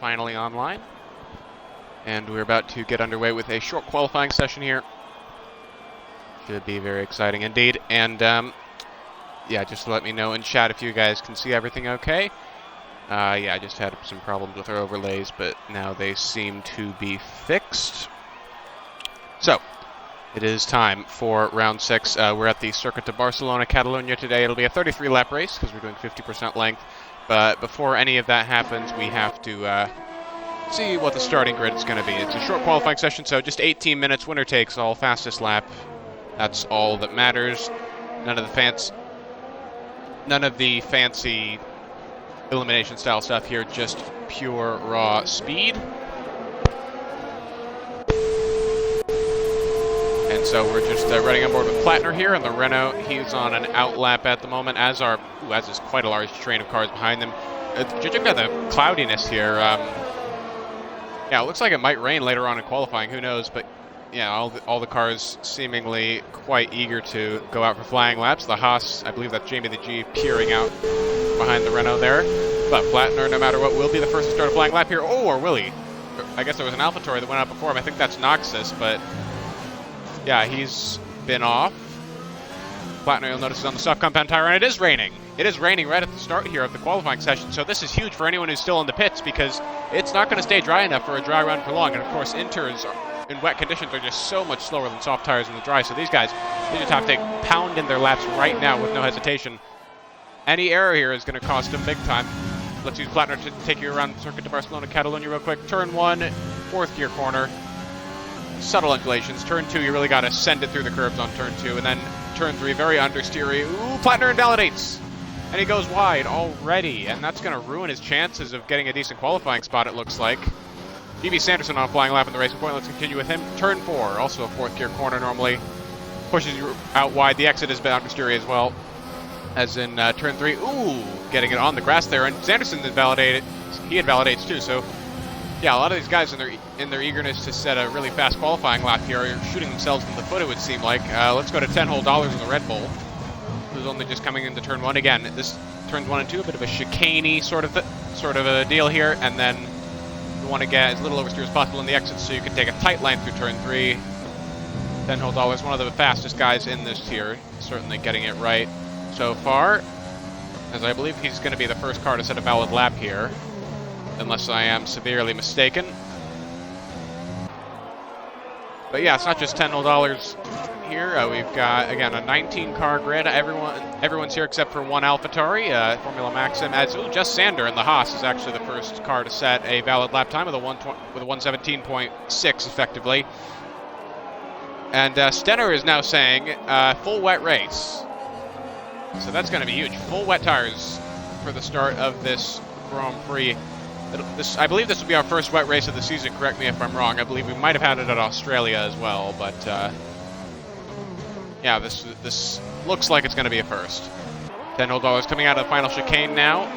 finally online. And we're about to get underway with a short qualifying session here. Should be very exciting indeed. And yeah, just let me know in chat if you guys can see everything okay. Yeah, I just had some problems with our overlays, but now they seem to be fixed. So, it is time for round 6. We're at the Circuit de Barcelona, Catalonia today. It'll be a 33-lap race because we're doing 50% length. But before any of that happens, we have to see what the starting grid is going to be. It's a short qualifying session, so just 18 minutes, winner takes all, fastest lap. That's all that matters. None of the fancy elimination style stuff here, just pure raw speed. And so we're just running on board with Plattner here in the Renault. He's on an out lap at the moment, as is quite a large train of cars behind them. Judging by the cloudiness here, yeah, it looks like it might rain later on in qualifying. Who knows? But yeah, all the cars seemingly quite eager to go out for flying laps. The Haas, I believe that's Jamie the G, peering out behind the Renault there. But Plattner, no matter what, will be the first to start a flying lap here. Oh, or will he? I guess there was an AlphaTauri that went out before him. I think that's Noxus, but yeah, he's been off. Plattner, you'll notice, is on the soft compound tire, and it is raining. It is raining right at the start here of the qualifying session, so this is huge for anyone who's still in the pits because it's not going to stay dry enough for a dry run for long. And of course, inters in wet conditions are just so much slower than soft tires in the dry, so these guys, they just have to pound in their laps right now with no hesitation. Any error here is going to cost them big time. Let's use Plattner to take you around the Circuit de Barcelona, Catalonia real quick. Turn 1, fourth gear corner. Subtle undulations. Turn 2, you really got to send it through the curves on turn 2. And then turn 3, very understeery. Ooh, Plattner invalidates. And he goes wide already. And that's going to ruin his chances of getting a decent qualifying spot, it looks like. B.B. Sanderson on a flying lap in the racing point. Let's continue with him. Turn 4, also a fourth gear corner normally. Pushes you out wide. The exit has been understeery as well. As in turn 3. Ooh, getting it on the grass there. And Sanderson invalidated. He invalidates too, so yeah, a lot of these guys in their eagerness to set a really fast qualifying lap here are shooting themselves in the foot, it would seem like. Let's go to $10 on the Red Bull, who's only just coming into turn 1 again. This turns 1 and 2, a bit of a chicane sort of a deal here, and then you want to get as little oversteer as possible in the exit so you can take a tight line through turn 3. $10, one of the fastest guys in this tier, certainly getting it right so far, as I believe he's going to be the first car to set a valid lap here, unless I am severely mistaken. But yeah, it's not just $10 here. We've got, again, a 19-car grid. Everyone's here except for one AlphaTauri, Formula Maxim. Just Sander in the Haas is actually the first car to set a valid lap time with a 117.6 effectively. And Stenner is now saying full wet race. So that's going to be huge. Full wet tires for the start of this Grand Prix. I believe this will be our first wet race of the season. Correct me if I'm wrong. I believe we might have had it at Australia as well, but yeah, this looks like it's going to be a first. $10 coming out of the final chicane now.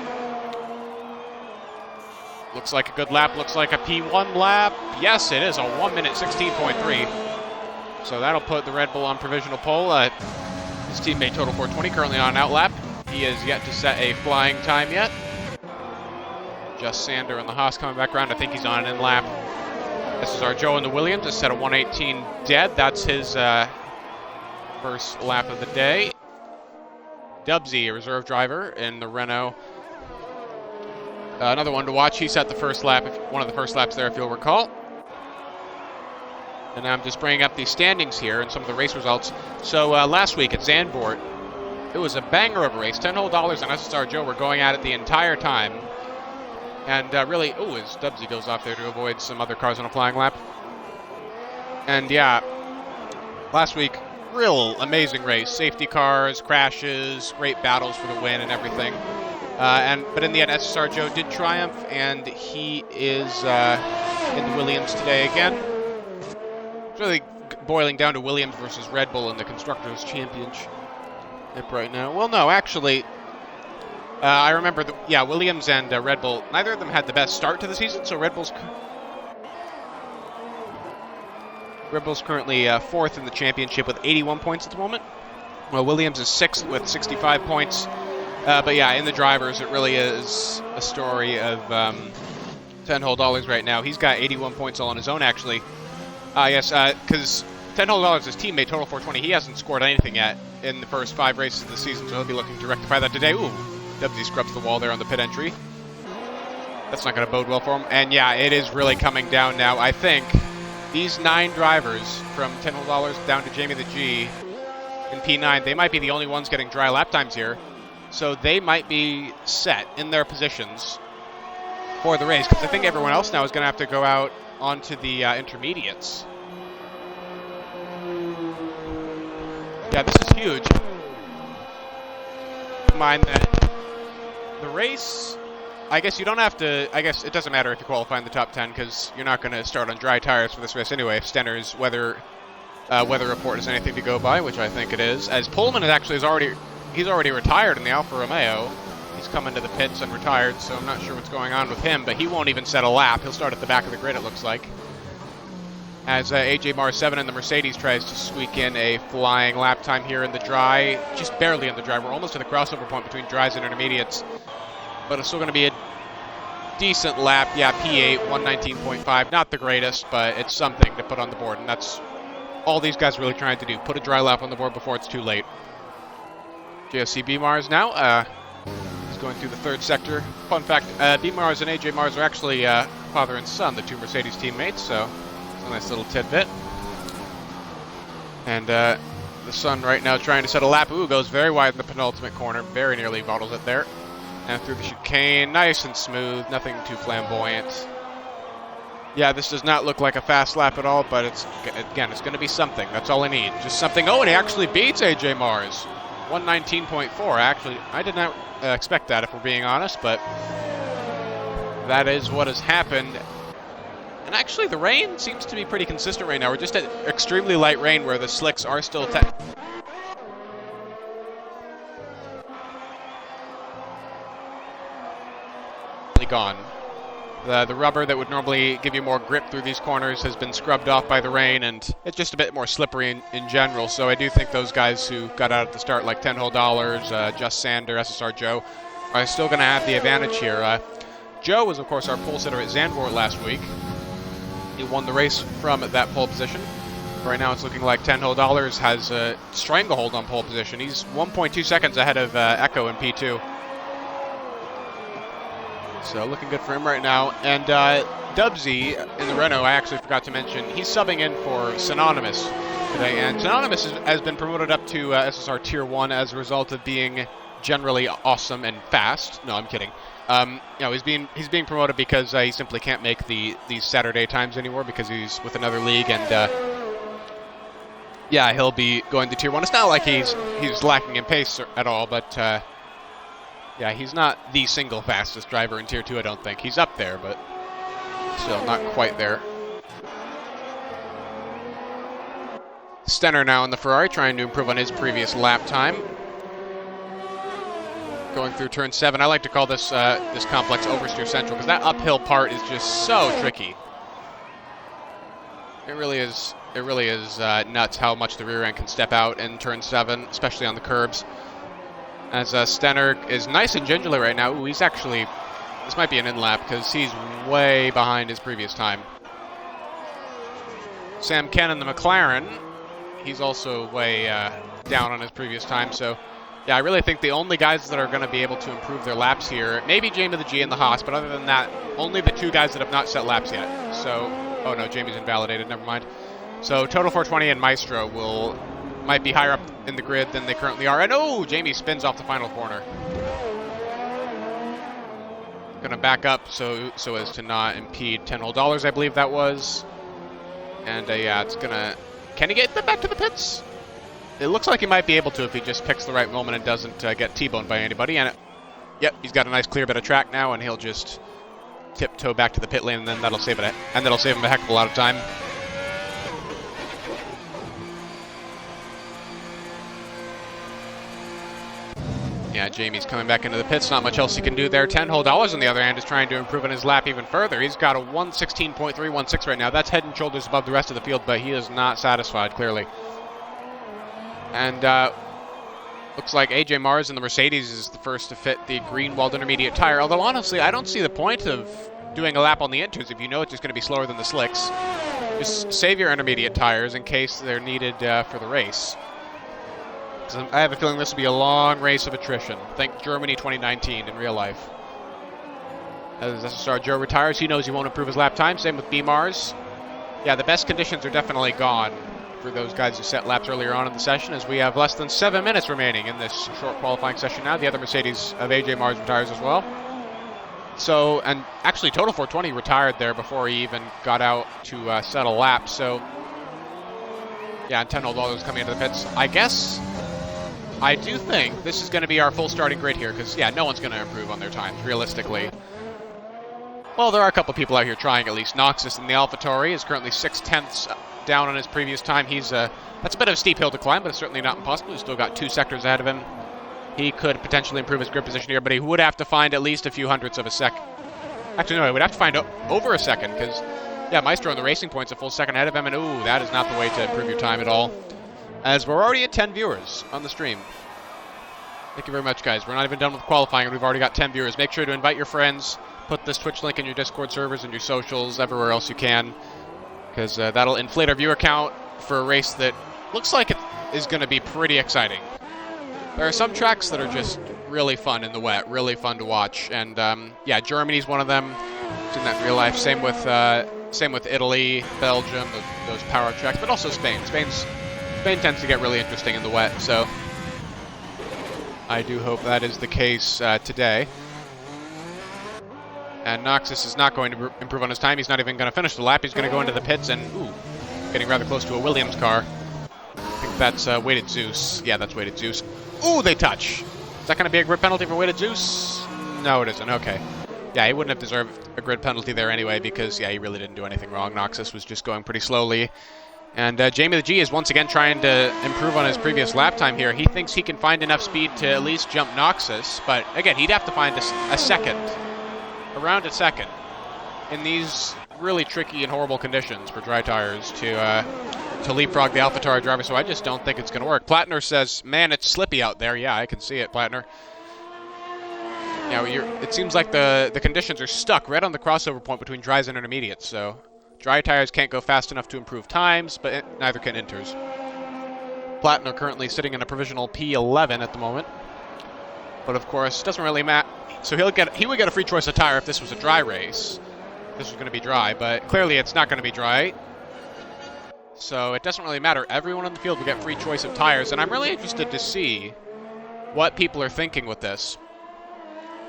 Looks like a good lap. Looks like a P1 lap. Yes, it is a 1 minute 16.3. So that'll put the Red Bull on provisional pole. His teammate Total 420 currently on an out lap. He has yet to set a flying time yet. Just Sander and the Haas coming back around. I think he's on an in lap. This is our Joe in the Williams. Just set a 118 dead. That's his first lap of the day. Dubsy, a reserve driver in the Renault. Another one to watch. He set the first lap, one of the first laps there, if you'll recall. And I'm just bringing up the standings here and some of the race results. So last week at Zandvoort, it was a banger of a race. $10 and SSR Joe were going at it the entire time. And really, as Dubsy goes off there to avoid some other cars on a flying lap. And yeah, last week, real amazing race. Safety cars, crashes, great battles for the win and everything. But in the end, SSR Joe did triumph, and he is in the Williams today again. It's really boiling down to Williams versus Red Bull in the Constructors' Championship right now. Well, no, actually, I remember, Williams and Red Bull, neither of them had the best start to the season, so Red Bull's currently 4th in the championship with 81 points at the moment. Well, Williams is 6th with 65 points. But yeah, in the drivers, it really is a story of $10 right now. He's got 81 points all on his own, actually. Yes, because $10 is his teammate, total 420. He hasn't scored anything yet in the first 5 races of the season, so he'll be looking to rectify that today. Ooh, WZ scrubs the wall there on the pit entry. That's not going to bode well for him. And yeah, it is really coming down now. I think these 9 drivers from $10 down to Jamie the G in P9, they might be the only ones getting dry lap times here. So they might be set in their positions for the race, because I think everyone else now is going to have to go out onto the intermediates. Yeah, this is huge. Keep in mind that the race, I guess you don't have to, I guess it doesn't matter if you qualify in the top 10, because you're not going to start on dry tires for this race anyway, if Stener's weather report is anything to go by, which I think it is. As Pullman he's already retired in the Alfa Romeo. He's come into the pits and retired, so I'm not sure what's going on with him, but he won't even set a lap. He'll start at the back of the grid, it looks like. As AJ Mars 7 in the Mercedes tries to squeak in a flying lap time here in the dry, just barely in the dry. We're almost to the crossover point between dries and intermediates, but it's still going to be a decent lap. Yeah, P8, 119.5, not the greatest, but it's something to put on the board, and that's all these guys are really trying to do, put a dry lap on the board before it's too late. JSC B Mars now, he's going through the 3rd sector. Fun fact, B Mars and AJ Mars are actually father and son, the 2 Mercedes teammates, so it's a nice little tidbit. And the son right now trying to set a lap. Ooh, goes very wide in the penultimate corner, very nearly bottles it there. And through the chicane, nice and smooth, nothing too flamboyant. Yeah, this does not look like a fast lap at all, but it's going to be something. That's all I need, just something. Oh, and he actually beats AJ Mars. 119.4. Actually, I did not expect that, if we're being honest, but that is what has happened. And actually, the rain seems to be pretty consistent right now. We're just at extremely light rain where the slicks are still gone. The rubber that would normally give you more grip through these corners has been scrubbed off by the rain, and it's just a bit more slippery in general. So I do think those guys who got out at the start, like $10, Just Sander, SSR Joe, are still going to have the advantage here. Joe was, of course, our pole sitter at Zandvoort last week. He won the race from that pole position. Right now it's looking like $10 has a stranglehold on pole position. He's 1.2 seconds ahead of Echo in P2. So looking good for him right now. And Dubsy in the Renault, I actually forgot to mention, he's subbing in for Synonymous today. And Synonymous has been promoted up to SSR Tier 1 as a result of being generally awesome and fast. No, I'm kidding. He's being promoted because he simply can't make these Saturday times anymore because he's with another league, and yeah, he'll be going to Tier 1. It's not like he's lacking in pace at all, but yeah, he's not the single fastest driver in Tier 2, I don't think. He's up there, but still not quite there. Stenner now in the Ferrari, trying to improve on his previous lap time. Going through turn 7. I like to call this this complex oversteer central, because that uphill part is just so tricky. It really is nuts how much the rear end can step out in turn 7, especially on the curbs. As Stenner is nice and gingerly right now. Ooh, he's actually, this might be an in-lap because he's way behind his previous time. Sam Ken in the McLaren, he's also way down on his previous time. So, yeah, I really think the only guys that are going to be able to improve their laps here, maybe Jamie the G and the Haas, but other than that, only the 2 guys that have not set laps yet. So, oh no, Jamie's invalidated, never mind. So, Total 420 and Maestro might be higher up in the grid than they currently are. And oh, Jamie spins off the final corner. Gonna back up so as to not impede $10, I believe that was. And yeah, it's gonna, can he get back to the pits? It looks like he might be able to if he just picks the right moment and doesn't get T-boned by anybody. And yep, he's got a nice clear bit of track now, and he'll just tiptoe back to the pit lane, and then that'll save him a heck of a lot of time. Yeah, Jamie's coming back into the pits. Not much else he can do there. $10 on the other hand is trying to improve on his lap even further. He's got a 116.316 right now. That's head and shoulders above the rest of the field, but he is not satisfied, clearly. And looks like AJ Mars in the Mercedes is the first to fit the green walled intermediate tire. Although, honestly, I don't see the point of doing a lap on the inters, if you know it's just going to be slower than the slicks, just save your intermediate tires in case they're needed for the race. So I have a feeling this will be a long race of attrition. Think Germany 2019 in real life. As SSR Joe retires, he knows he won't improve his lap time. Same with B-Mars. Yeah, the best conditions are definitely gone for those guys who set laps earlier on in the session, as we have less than 7 minutes remaining in this short qualifying session now. The other Mercedes of AJ Mars retires as well. So, and actually Total 420 retired there before he even got out to set a lap. So, yeah, and $10 coming into the pits. I guess, I do think this is going to be our full starting grid here, because, yeah, no one's going to improve on their times, realistically. Well, there are a couple people out here trying at least. Noxus in the AlphaTauri is currently 0.6 down on his previous time. That's a bit of a steep hill to climb, but it's certainly not impossible. He's still got 2 sectors ahead of him. He could potentially improve his grid position here, but he would have to find at least a few hundredths of a second. Actually, no, he would have to find over a second, because, yeah, Maestro on the Racing Point's a full second ahead of him, and ooh, that is not the way to improve your time at all. As we're already at 10 viewers on the stream. Thank you very much, guys. We're not even done with qualifying, and we've already got 10 viewers. Make sure to invite your friends. Put this Twitch link in your Discord servers and your socials, everywhere else you can, because that'll inflate our viewer count for a race that looks like it is going to be pretty exciting. There are some tracks that are just really fun in the wet, really fun to watch, and yeah, Germany's one of them. I've seen that in real life. Same with Italy, Belgium, those power tracks, but also Spain. Spain tends to get really interesting in the wet, so I do hope that is the case today. And Noxus is not going to improve on his time. He's not even going to finish the lap. He's going to go into the pits and, ooh, getting rather close to a Williams car. I think that's Weighted Zeus. Yeah, that's Weighted Zeus. Ooh, they touch. Is that going to be a grid penalty for Weighted Zeus? No, it isn't. Okay. Yeah, he wouldn't have deserved a grid penalty there anyway because, yeah, he really didn't do anything wrong. Noxus was just going pretty slowly. And Jamie the G is once again trying to improve on his previous lap time here. He thinks he can find enough speed to at least jump Noxus, but again, he'd have to find a second. Around a second in these really tricky and horrible conditions for dry tires to leapfrog the AlphaTauri driver, so I just don't think it's going to work. Plattner says, man, it's slippy out there. Yeah, I can see it, Plattner. Yeah, it seems like the conditions are stuck right on the crossover point between dries and intermediates, so dry tires can't go fast enough to improve times, but neither can inters. Plattner currently sitting in a provisional P11 at the moment, but of course, it doesn't really matter. So he would get a free choice of tire if this was a dry race. This was going to be dry, but clearly it's not going to be dry. So it doesn't really matter. Everyone on the field will get free choice of tires, and I'm really interested to see what people are thinking with this.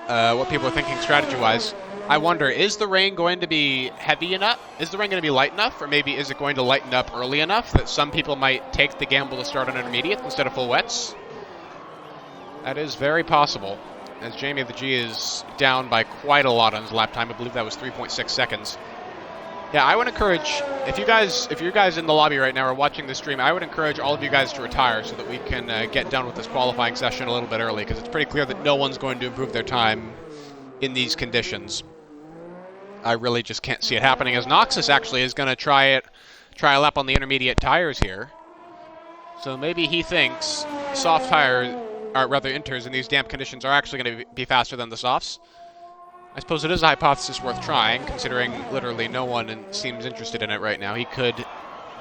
What people are thinking strategy-wise. I wonder, is the rain going to be heavy enough? Is the rain going to be light enough? Or maybe is it going to lighten up early enough that some people might take the gamble to start on intermediate instead of full wets? That is very possible, as Jamie the G is down by quite a lot on his lap time. I believe that was 3.6 seconds. Yeah, I would encourage, if you guys in the lobby right now are watching this stream, I would encourage all of you guys to retire so that we can get done with this qualifying session a little bit early, because it's pretty clear that no one's going to improve their time in these conditions. I really just can't see it happening, as Noxus actually is going to try a lap on the intermediate tires here. So maybe he thinks soft tires, or rather inters in these damp conditions, are actually going to be faster than the softs. I suppose it is a hypothesis worth trying, considering literally no one seems interested in it right now. He could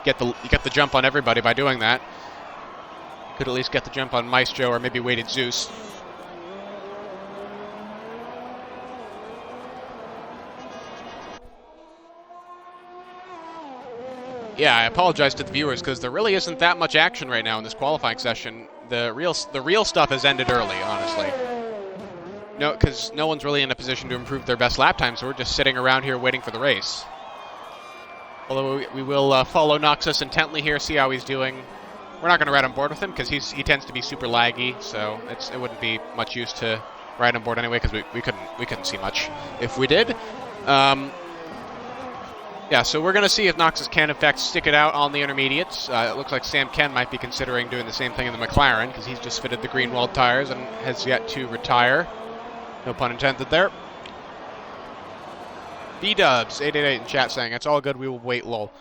get the jump on everybody by doing that. He could at least get the jump on Maestro or maybe Weighted Zeus. Yeah, I apologize to the viewers because there really isn't that much action right now in this qualifying session. The real stuff has ended early, honestly. No, because no one's really in a position to improve their best lap time, so we're just sitting around here waiting for the race. Although we will follow Noxus intently here, see how he's doing. We're not going to ride on board with him because he tends to be super laggy, so it wouldn't be much use to ride on board anyway because we couldn't see much if we did. Yeah, so we're going to see if Noxus can, in fact, stick it out on the intermediates. It looks like Sam Ken might be considering doing the same thing in the McLaren because he's just fitted the Greenwald tires and has yet to retire. No pun intended there. V-Dubs, 888 in chat saying, it's all good, we will wait, lol.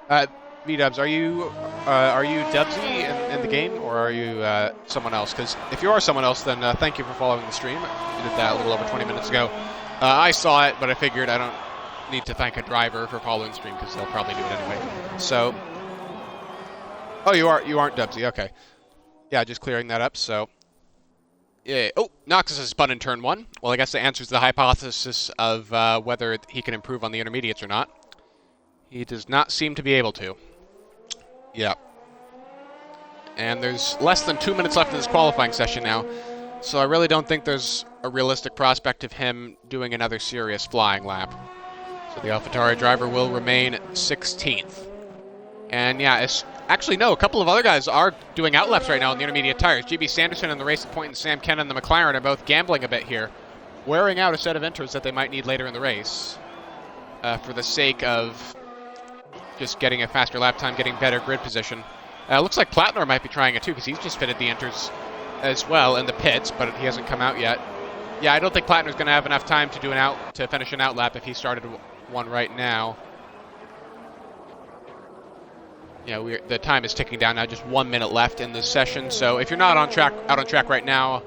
V-Dubs, are you Dubsy in the game, or are you someone else? Because if you are someone else, then thank you for following the stream. You did that a little over 20 minutes ago. I saw it, but I figured I don't need to thank a driver for following stream because they'll probably do it anyway. So, oh, you aren't Dubsy. Okay, yeah, just clearing that up. So, yeah. Oh, Noxus has spun in turn 1. Well, I guess that answers the hypothesis of whether he can improve on the intermediates or not. He does not seem to be able to. Yeah. And there's less than 2 minutes left in this qualifying session now, so I really don't think there's a realistic prospect of him doing another serious flying lap. So the AlphaTauri driver will remain 16th. And yeah, actually no, a couple of other guys are doing outlaps right now on the intermediate tires. GB Sanderson and the Racing Point and Sam Ken and the McLaren are both gambling a bit here, wearing out a set of inters that they might need later in the race for the sake of just getting a faster lap time, getting better grid position. Looks like Plattner might be trying it too, because he's just fitted the inters as well in the pits, but he hasn't come out yet. Yeah, I don't think Plattner's going to have enough time to finish an out lap if he started one right now. Yeah, the time is ticking down now, just 1 minute left in this session. So if you're not out on track right now,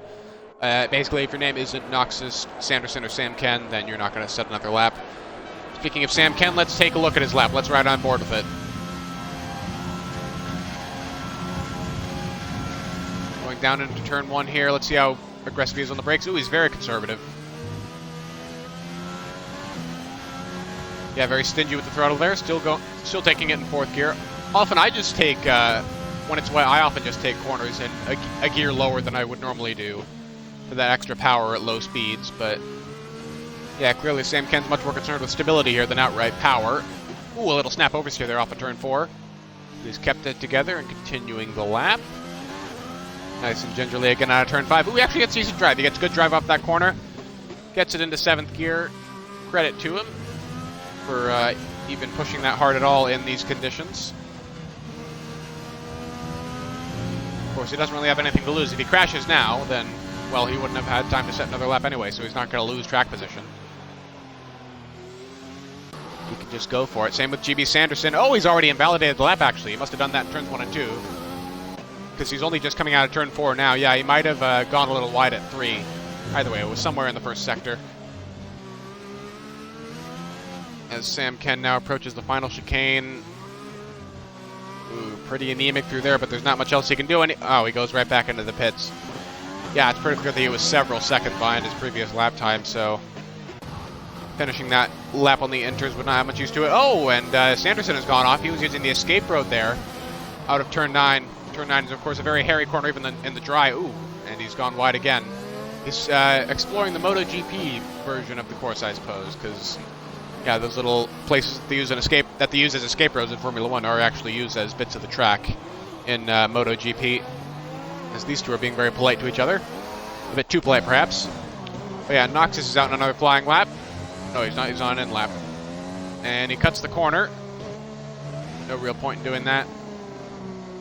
basically if your name isn't Noxus, Sanderson, or Sam Ken, then you're not going to set another lap. Speaking of Sam Ken, let's take a look at his lap. Let's ride on board with it. Going down into turn 1 here. Let's see how aggressive he is on the brakes. Ooh, he's very conservative. Yeah, very stingy with the throttle there. Still taking it in 4th gear. Often I just take, when it's wet, I often just take corners in a gear lower than I would normally do for that extra power at low speeds. But yeah, clearly Sam Ken's much more concerned with stability here than outright power. Ooh, a little snap oversteer there off of turn 4. He's kept it together and continuing the lap. Nice and gingerly again out of turn 5. Ooh, he actually gets decent drive. He gets good drive off that corner. Gets it into 7th gear. Credit to him for even pushing that hard at all in these conditions. Of course, he doesn't really have anything to lose. If he crashes now, then, well, he wouldn't have had time to set another lap anyway, so he's not going to lose track position. He can just go for it. Same with GB Sanderson. Oh, he's already invalidated the lap, actually. He must have done that in turns 1 and 2. Because he's only just coming out of turn 4 now. Yeah, he might have gone a little wide at 3. Either way, it was somewhere in the first sector. As Sam Ken now approaches the final chicane. Ooh, pretty anemic through there, but there's not much else he can do. Oh, he goes right back into the pits. Yeah, it's pretty clear that he was several seconds behind his previous lap time, so finishing that lap on the inters would not have much use to it. Oh, and Sanderson has gone off. He was using the escape road there out of turn 9. Turn 9 is, of course, a very hairy corner even in the dry. Ooh, and he's gone wide again. He's exploring the MotoGP version of the course, I suppose, because yeah, those little places that they use as escape roads in Formula 1 are actually used as bits of the track in MotoGP. As these two are being very polite to each other. A bit too polite, perhaps. But yeah, Noxus is out on another flying lap. No, he's not. He's on an end lap. And he cuts the corner. No real point in doing that.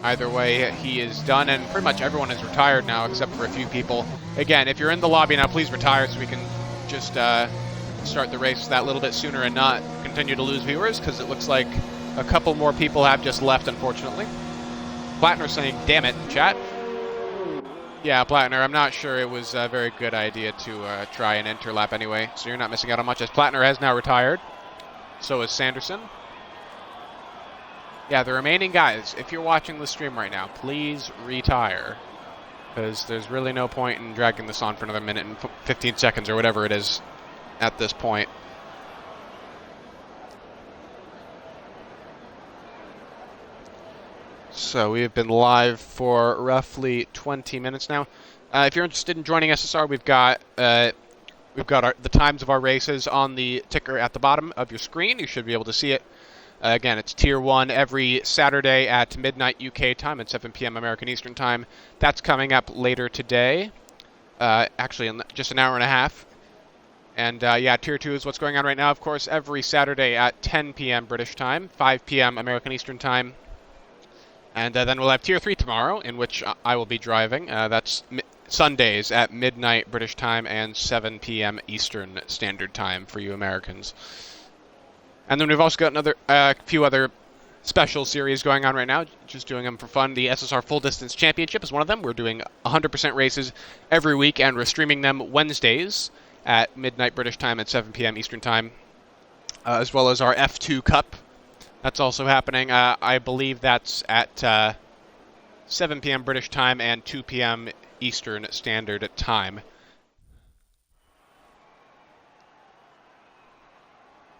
Either way, he is done, and pretty much everyone is retired now, except for a few people. Again, if you're in the lobby now, please retire so we can just start the race that little bit sooner and not continue to lose viewers, because it looks like a couple more people have just left, unfortunately. Plattner saying, damn it, in chat. Yeah, Plattner, I'm not sure it was a very good idea to try an interlap anyway, so you're not missing out on much, as Plattner has now retired. So is Sanderson. Yeah, the remaining guys, if you're watching the stream right now, please retire. Because there's really no point in dragging this on for another minute and 15 seconds or whatever it is at this point. So we have been live for roughly 20 minutes now. If you're interested in joining SSR, we've got the times of our races on the ticker at the bottom of your screen. You should be able to see it. Again, it's Tier 1 every Saturday at midnight UK time and 7 p.m. American Eastern Time. That's coming up later today, actually in just an hour and a half. And yeah, Tier 2 is what's going on right now, of course, every Saturday at 10 p.m. British Time, 5 p.m. American Eastern Time. And then we'll have Tier 3 tomorrow, in which I will be driving. That's Sundays at midnight British Time and 7 p.m. Eastern Standard Time for you Americans. And then we've also got a few other special series going on right now, just doing them for fun. The SSR Full Distance Championship is one of them. We're doing 100% races every week, and we're streaming them Wednesdays at midnight British time and 7 p.m. Eastern time, as well as our F2 Cup. That's also happening. I believe that's at 7 p.m. British time and 2 p.m. Eastern Standard Time.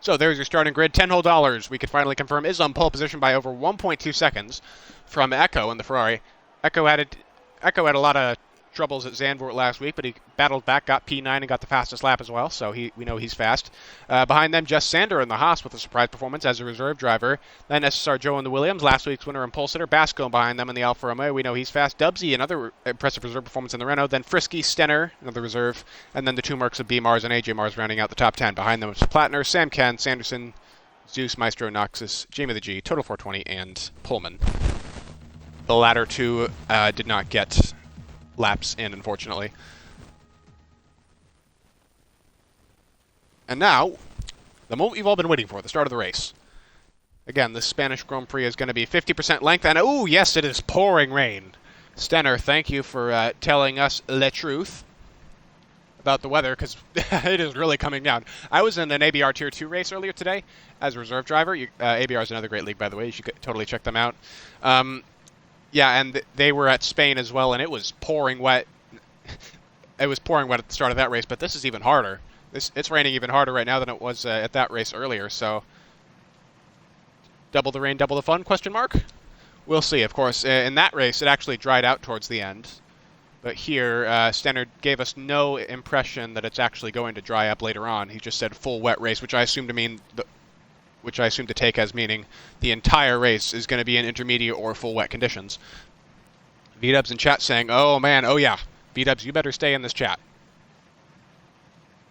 So there's your starting grid. 10 whole dollars, we could finally confirm, is on pole position by over 1.2 seconds from Echo in the Ferrari. Echo had a lot of troubles at Zandvoort last week, but he battled back, got P9, and got the fastest lap as well, so we know he's fast. Behind them, Jess Sander in the Haas with a surprise performance as a reserve driver. Then SSR Joe in the Williams, last week's winner and pole sitter. Basco behind them in the Alfa Romeo, we know he's fast. Dubsy, another impressive reserve performance in the Renault. Then Frisky, Stenner, another reserve. And then the two marks of B. Mars and AJ Mars rounding out the top 10. Behind them, it's Plattner, Sam Ken, Sanderson, Zeus, Maestro, Noxus, Jamie the G, Total 420, and Pullman. The latter two did not get laps in, unfortunately. And now, the moment you've all been waiting for, the start of the race. Again, the Spanish Grand Prix is going to be 50% length, and oh yes, it is pouring rain. Stenner, thank you for telling us the truth about the weather, because it is really coming down. I was in an ABR Tier 2 race earlier today as a reserve driver. ABR is another great league, by the way. You should totally check them out. Yeah, and they were at Spain as well, and it was pouring wet. It was pouring wet at the start of that race, but this is even harder. It's raining even harder right now than it was at that race earlier, so double the rain, double the fun, question mark? We'll see, of course. In that race, it actually dried out towards the end. But here, Stenner gave us no impression that it's actually going to dry up later on. He just said full wet race, which I assume to take as meaning the entire race is going to be in intermediate or full wet conditions. V-Dubs in chat saying, oh man, oh yeah, V-Dubs, you better stay in this chat.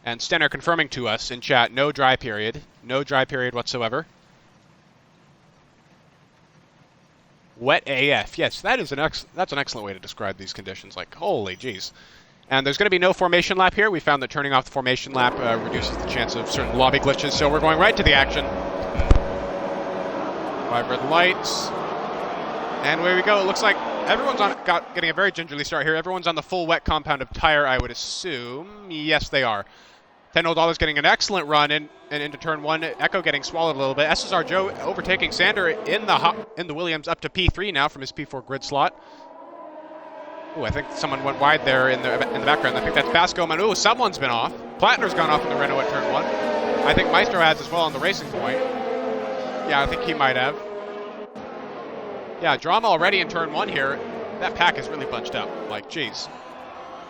And Stenner confirming to us in chat, no dry period whatsoever. Wet AF, yes, that's an excellent way to describe these conditions, like, holy jeez. And there's going to be no formation lap here. We found that turning off the formation lap reduces the chance of certain lobby glitches, so we're going right to the action. 5 red lights. And away we go. It looks like everyone's getting a very gingerly start here. Everyone's on the full wet compound of tire, I would assume. Yes, they are. $10 getting an excellent run into turn 1. Echo getting swallowed a little bit. SSR Joe overtaking Sander in the Williams up to P3 now from his P4 grid slot. Ooh, I think someone went wide there in the background. I think that's Basco. Ooh, someone's been off. Plattner's gone off in the Renault at turn 1. I think Maestro has as well on the Racing Point. Yeah, I think he might have. Yeah, drama already in turn 1 here. That pack is really bunched up. Like, geez.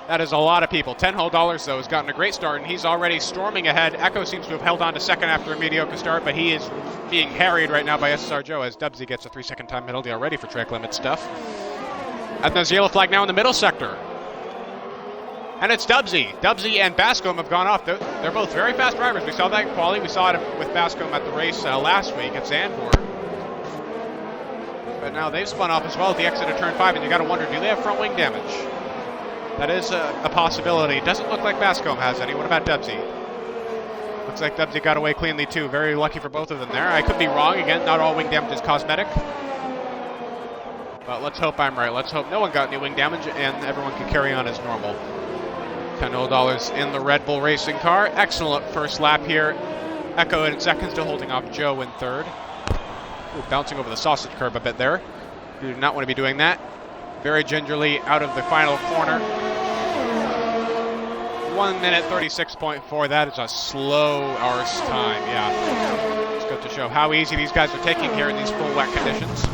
That is a lot of people. $10 though has gotten a great start, and he's already storming ahead. Echo seems to have held on to second after a mediocre start, but he is being harried right now by SSR Joe as Dubsy gets a 3-second time penalty already for track limit stuff. And there's a yellow flag now in the middle sector. And it's Dubsy. Dubsy and Bascom have gone off. They're both very fast drivers. We saw that in quali. We saw it with Bascom at the race last week at Zandvoort. But now they've spun off as well at the exit of turn 5, and you got to wonder, do they have front wing damage? That is a possibility. Doesn't look like Bascom has any. What about Dubsy? Looks like Dubsy got away cleanly too. Very lucky for both of them there. I could be wrong. Again, not all wing damage is cosmetic. But let's hope I'm right. Let's hope no one got any wing damage and everyone can carry on as normal. $10 in the Red Bull racing car. Excellent first lap here. Echo in second, still holding off Joe in third. Ooh, bouncing over the sausage curb a bit there. You do not want to be doing that. Very gingerly out of the final corner. 1 minute 36.4. That is a slow arse time. Yeah. It's good to show how easy these guys are taking here in these full wet conditions.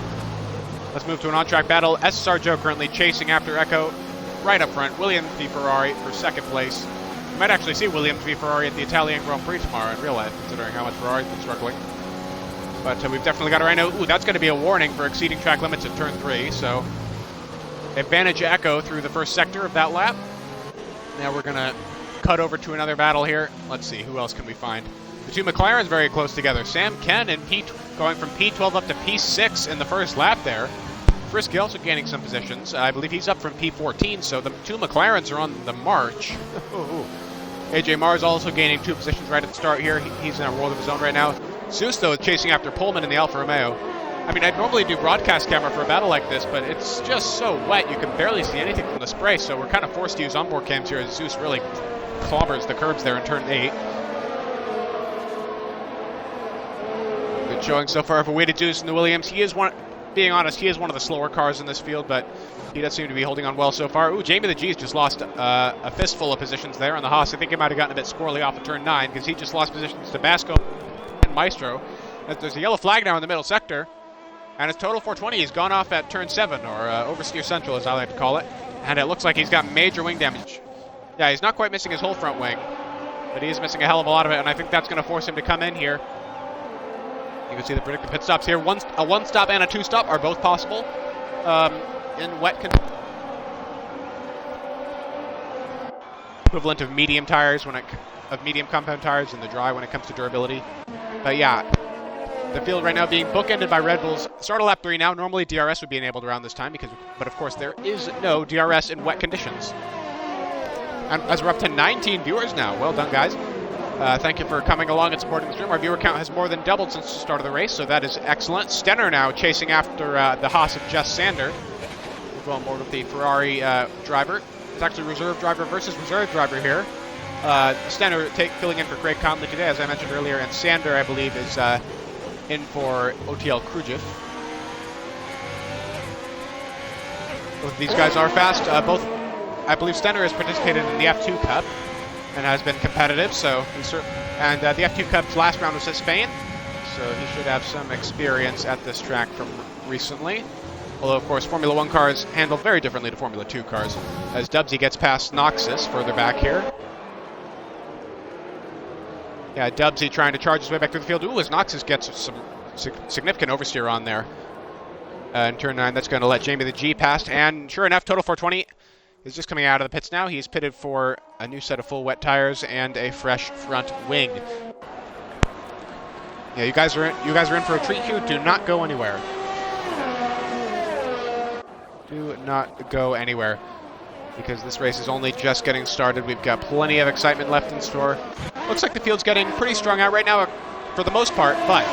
Let's move to an on-track battle. SSR Joe currently chasing after Echo right up front. Williams v Ferrari for second place. You might actually see Williams v Ferrari at the Italian Grand Prix tomorrow in real life, considering how much Ferrari's been struggling. But we've definitely got a Rhino. Ooh, that's going to be a warning for exceeding track limits at turn 3. So advantage Echo through the first sector of that lap. Now we're going to cut over to another battle here. Let's see, who else can we find? The two McLarens very close together. Sam Ken and Pete going from P12 up to P6 in the first lap there. Frisky also gaining some positions. I believe he's up from P14, so the two McLarens are on the march. AJ Mars also gaining 2 positions right at the start here. He's in a world of his own right now. Zeus, though, chasing after Pullman in the Alfa Romeo. I mean, I'd normally do broadcast camera for a battle like this, but it's just so wet you can barely see anything from the spray, so we're kind of forced to use onboard cams here as Zeus really clobbers the curbs there in turn 8. Good showing so far for Weighted Juice in the Williams. He is being honest, he is one of the slower cars in this field, but he does seem to be holding on well so far. Ooh, Jamie the G's just lost a fistful of positions there on the Haas. I think he might have gotten a bit squirrely off of turn 9 because he just lost positions to Basco and Maestro. There's a yellow flag now in the middle sector, and his total 420 has gone off at turn 7, or oversteer central as I like to call it, and it looks like he's got major wing damage. Yeah, he's not quite missing his whole front wing, but he is missing a hell of a lot of it, and I think that's going to force him to come in here. You can see the predicted pit stops here. A one stop and a 2 stop are both possible in wet conditions. Equivalent of medium tires of medium compound tires in the dry when it comes to durability. But yeah, the field right now being bookended by Red Bull's start of lap 3 now. Normally DRS would be enabled around this time, but of course there is no DRS in wet conditions. And as we're up to 19 viewers now, well done guys. Thank you for coming along and supporting the stream. Our viewer count has more than doubled since the start of the race, so that is excellent. Stenner now chasing after the Haas of Just Sander. We'll go on board with the Ferrari driver. It's actually reserve driver versus reserve driver here. Stenner filling in for Craig Conley today, as I mentioned earlier, and Sander, I believe, is in for OTL Krujev. Both of these guys are fast. I believe Stenner has participated in the F2 Cup and has been competitive, so the F2 Cup's last round was at Spain, so he should have some experience at this track from recently. Although, of course, Formula 1 cars handle very differently to Formula 2 cars, as Dubsy gets past Noxus further back here. Yeah, Dubsy trying to charge his way back through the field. Ooh, as Noxus gets some significant oversteer on there. In turn 9, that's going to let Jamie the G past, and sure enough, total 420 is just coming out of the pits now. He's pitted for a new set of full wet tires and a fresh front wing. Yeah, you guys are in for a treat here. Do not go anywhere. Do not go anywhere, because this race is only just getting started. We've got plenty of excitement left in store. Looks like the field's getting pretty strung out right now for the most part, but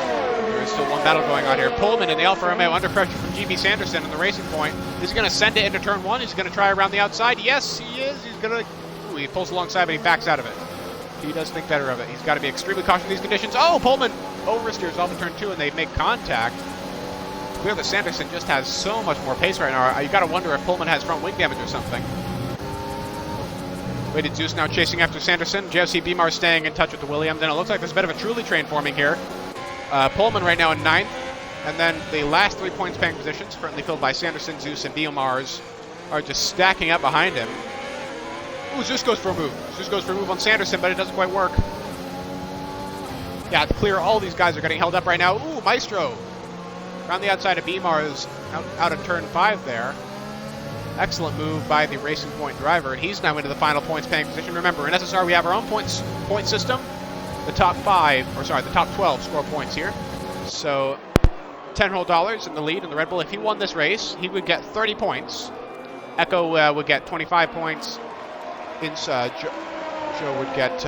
there is still one battle going on here. Pullman in the Alfa Romeo under pressure from GB Sanderson in the Racing Point. Is he going to send it into turn 1? He's going to try around the outside. Yes, he is. He's going to... Ooh, he pulls alongside, but he backs out of it. He does think better of it. He's got to be extremely cautious in these conditions. Oh, Pullman oversteers off of turn 2, and they make contact. It's clear that Sanderson just has so much more pace right now. You got to wonder if Pullman has front wing damage or something. Weighted Zeus now chasing after Sanderson. JFC Beamar staying in touch with the Williams, and it looks like there's a bit of a truly train forming here. Pullman right now in 9th, and then the last 3 points paying positions, currently filled by Sanderson, Zeus, and Beamars, are just stacking up behind him. Ooh, Zeus goes for a move. Zeus goes for a move on Sanderson, but it doesn't quite work. Yeah, it's clear all these guys are getting held up right now. Ooh, Maestro! Around the outside of Beamars, out of turn 5 there. Excellent move by the Racing Point driver, and he's now into the final points paying position. Remember, in SSR we have our own point system. The top 12 score points here. So $10 whole in the lead in the Red Bull. If he won this race, he would get 30 points. Echo would get 25 points. Joe would get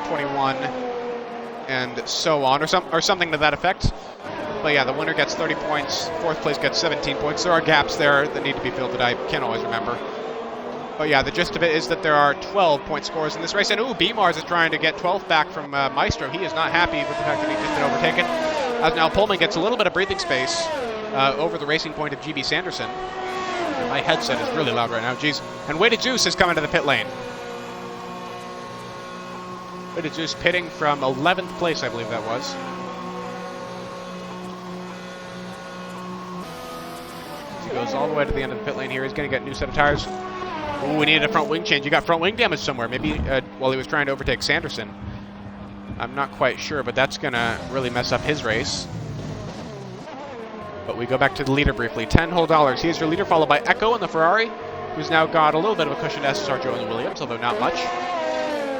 21, and so on, or something to that effect. But yeah, the winner gets 30 points. 4th place gets 17 points. There are gaps there that need to be filled that I can't always remember. But yeah, the gist of it is that there are 12 point scores in this race. And ooh, Beamars is trying to get 12th back from Maestro. He is not happy with the fact that he's just been overtaken. As now Pullman gets a little bit of breathing space over the Racing Point of GB Sanderson. And my headset is really loud right now, jeez. And Weighted Zeus has come into the pit lane. Weighted Zeus pitting from 11th place, I believe that was. He goes all the way to the end of the pit lane here. He's going to get a new set of tires. Ooh, we needed a front wing change. You got front wing damage somewhere. Maybe while he was trying to overtake Sanderson. I'm not quite sure, but that's going to really mess up his race. But we go back to the leader briefly. $10 whole. He is your leader, followed by Echo in the Ferrari, who's now got a little bit of a cushion to SSR Joe in the Williams, although not much.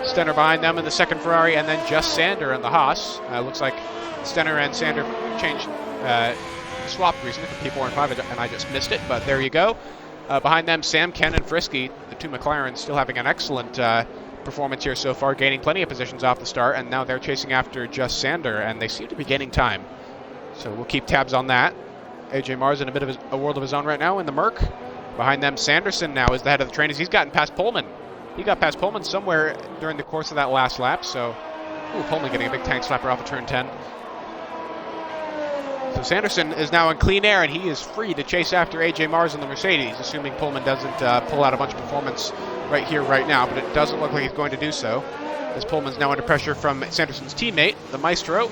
Stenner behind them in the second Ferrari, and then just Sander in the Haas. Looks like Stenner and Sander swapped recently for P4 and 5, and I just missed it, but there you go. Behind them, Sam, Ken, and Frisky, the 2 McLarens, still having an excellent performance here so far, gaining plenty of positions off the start, and now they're chasing after just Sander, and they seem to be gaining time. So we'll keep tabs on that. AJ Mars in a bit of a world of his own right now in the Merc. Behind them, Sanderson now is the head of the train as he's gotten past Pullman. He got past Pullman somewhere during the course of that last lap, so... Ooh, Pullman getting a big tank slapper off of turn 10. So Sanderson is now in clean air, and he is free to chase after AJ Mars in the Mercedes, assuming Pullman doesn't pull out a bunch of performance right here, right now, but it doesn't look like he's going to do so, as Pullman's now under pressure from Sanderson's teammate, the Maestro.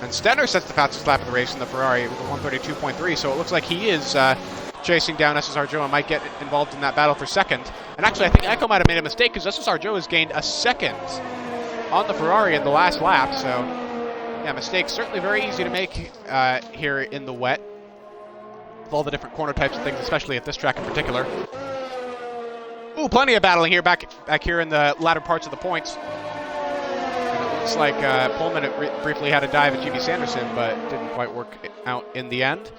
And Stenner sets the fastest lap of the race in the Ferrari with a 132.3, so it looks like he is chasing down SSR Joe and might get involved in that battle for second. And actually, I think Echo might have made a mistake, because SSR Joe has gained a second on the Ferrari in the last lap, so yeah, mistakes certainly very easy to make here in the wet, with all the different corner types and things, especially at this track in particular. Ooh, plenty of battling here back here in the latter parts of the points. And it looks like Pullman briefly had a dive at GB Sanderson, but didn't quite work out in the end.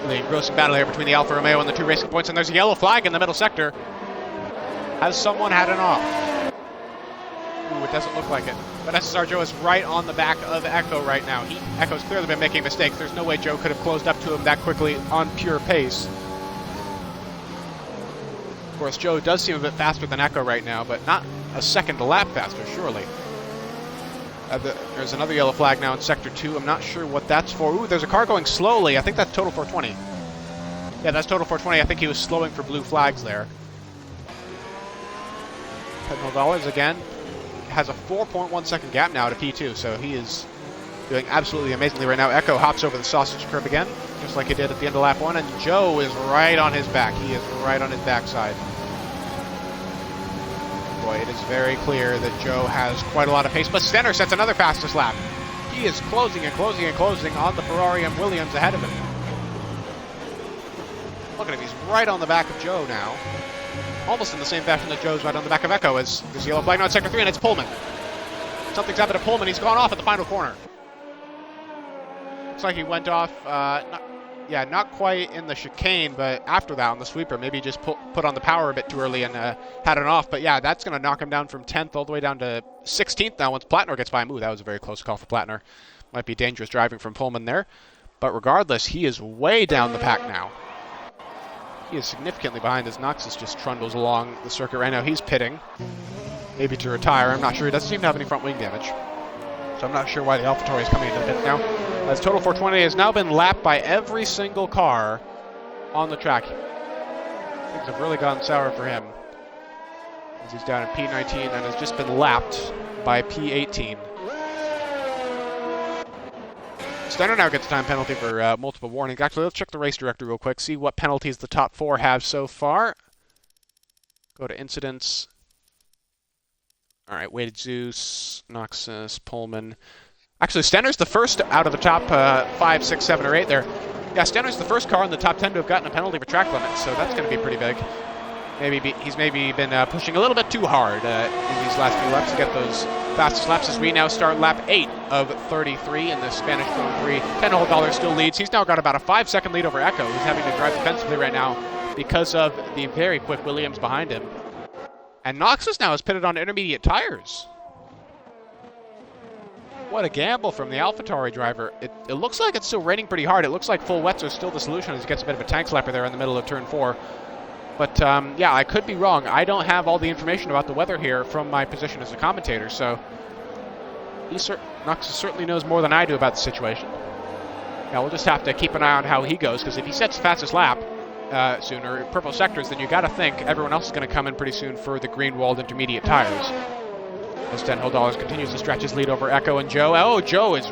The engrossing battle here between the Alfa Romeo and the two racing points, and there's a yellow flag in the middle sector. Has someone had an off? Ooh, it doesn't look like it. But SSR Joe is right on the back of Echo right now. Echo's clearly been making mistakes. There's no way Joe could have closed up to him that quickly on pure pace. Of course, Joe does seem a bit faster than Echo right now, but not a second a lap faster, surely. There's another yellow flag now in Sector 2. I'm not sure what that's for. Ooh, there's a car going slowly. I think that's Total 420. Yeah, that's Total 420. I think he was slowing for blue flags there. $10 again. Has a 4.1 second gap now to P2, so he is doing absolutely amazingly right now. Echo hops over the sausage curb again, just like he did at the end of lap 1, and Joe is right on his back. He is right on his backside. Boy, it is very clear that Joe has quite a lot of pace, but Stenner sets another fastest lap. He is closing and closing and closing on the Ferrari and Williams ahead of him. Look at him, he's right on the back of Joe now. Almost in the same fashion that Joe's right on the back of Echo as this yellow flag now in Sector 3, and it's Pullman. Something's happened to Pullman. He's gone off at the final corner. Looks like he went off, not quite in the chicane, but after that on the sweeper. Maybe he just put on the power a bit too early and had it off. But yeah, that's going to knock him down from 10th all the way down to 16th now once Plattner gets by him. Ooh, that was a very close call for Plattner. Might be dangerous driving from Pullman there. But regardless, he is way down the pack now. He is significantly behind as Noxus just trundles along the circuit right now. He's pitting, maybe to retire. I'm not sure. He doesn't seem to have any front wing damage, so I'm not sure why the AlphaTauri is coming into the pit now. As Total 420 has now been lapped by every single car on the track. Things have really gone sour for him, as he's down in P19 and has just been lapped by P18. Stenner now gets a time penalty for multiple warnings. Actually, let's check the race directory real quick, see what penalties the top 4 have so far. Go to incidents. All right, Weighted Zeus, Noxus, Pullman. Actually, Stenner's the first out of the top 5, 6, 7, or 8 there. Yeah, Stenner's the first car in the top 10 to have gotten a penalty for track limits, so that's going to be pretty big. He's maybe been pushing a little bit too hard in these last few laps to get those fastest laps as we now start lap 8 of 33 in the Spanish Grand Prix. $10 still leads. He's now got about a 5-second lead over Echo, who's having to drive defensively right now because of the very quick Williams behind him. And Noxus now is pitted on intermediate tires. What a gamble from the AlphaTauri driver. It looks like it's still raining pretty hard. It looks like full wets are still the solution as he gets a bit of a tank slapper there in the middle of turn 4. But yeah, I could be wrong. I don't have all the information about the weather here from my position as a commentator, so Noxus certainly knows more than I do about the situation. Yeah, we'll just have to keep an eye on how he goes, because if he sets the fastest lap soon, or purple sectors, then you got to think everyone else is going to come in pretty soon for the green-walled intermediate tires. As $10 continues to stretch his lead over Echo and Joe. Oh, Joe is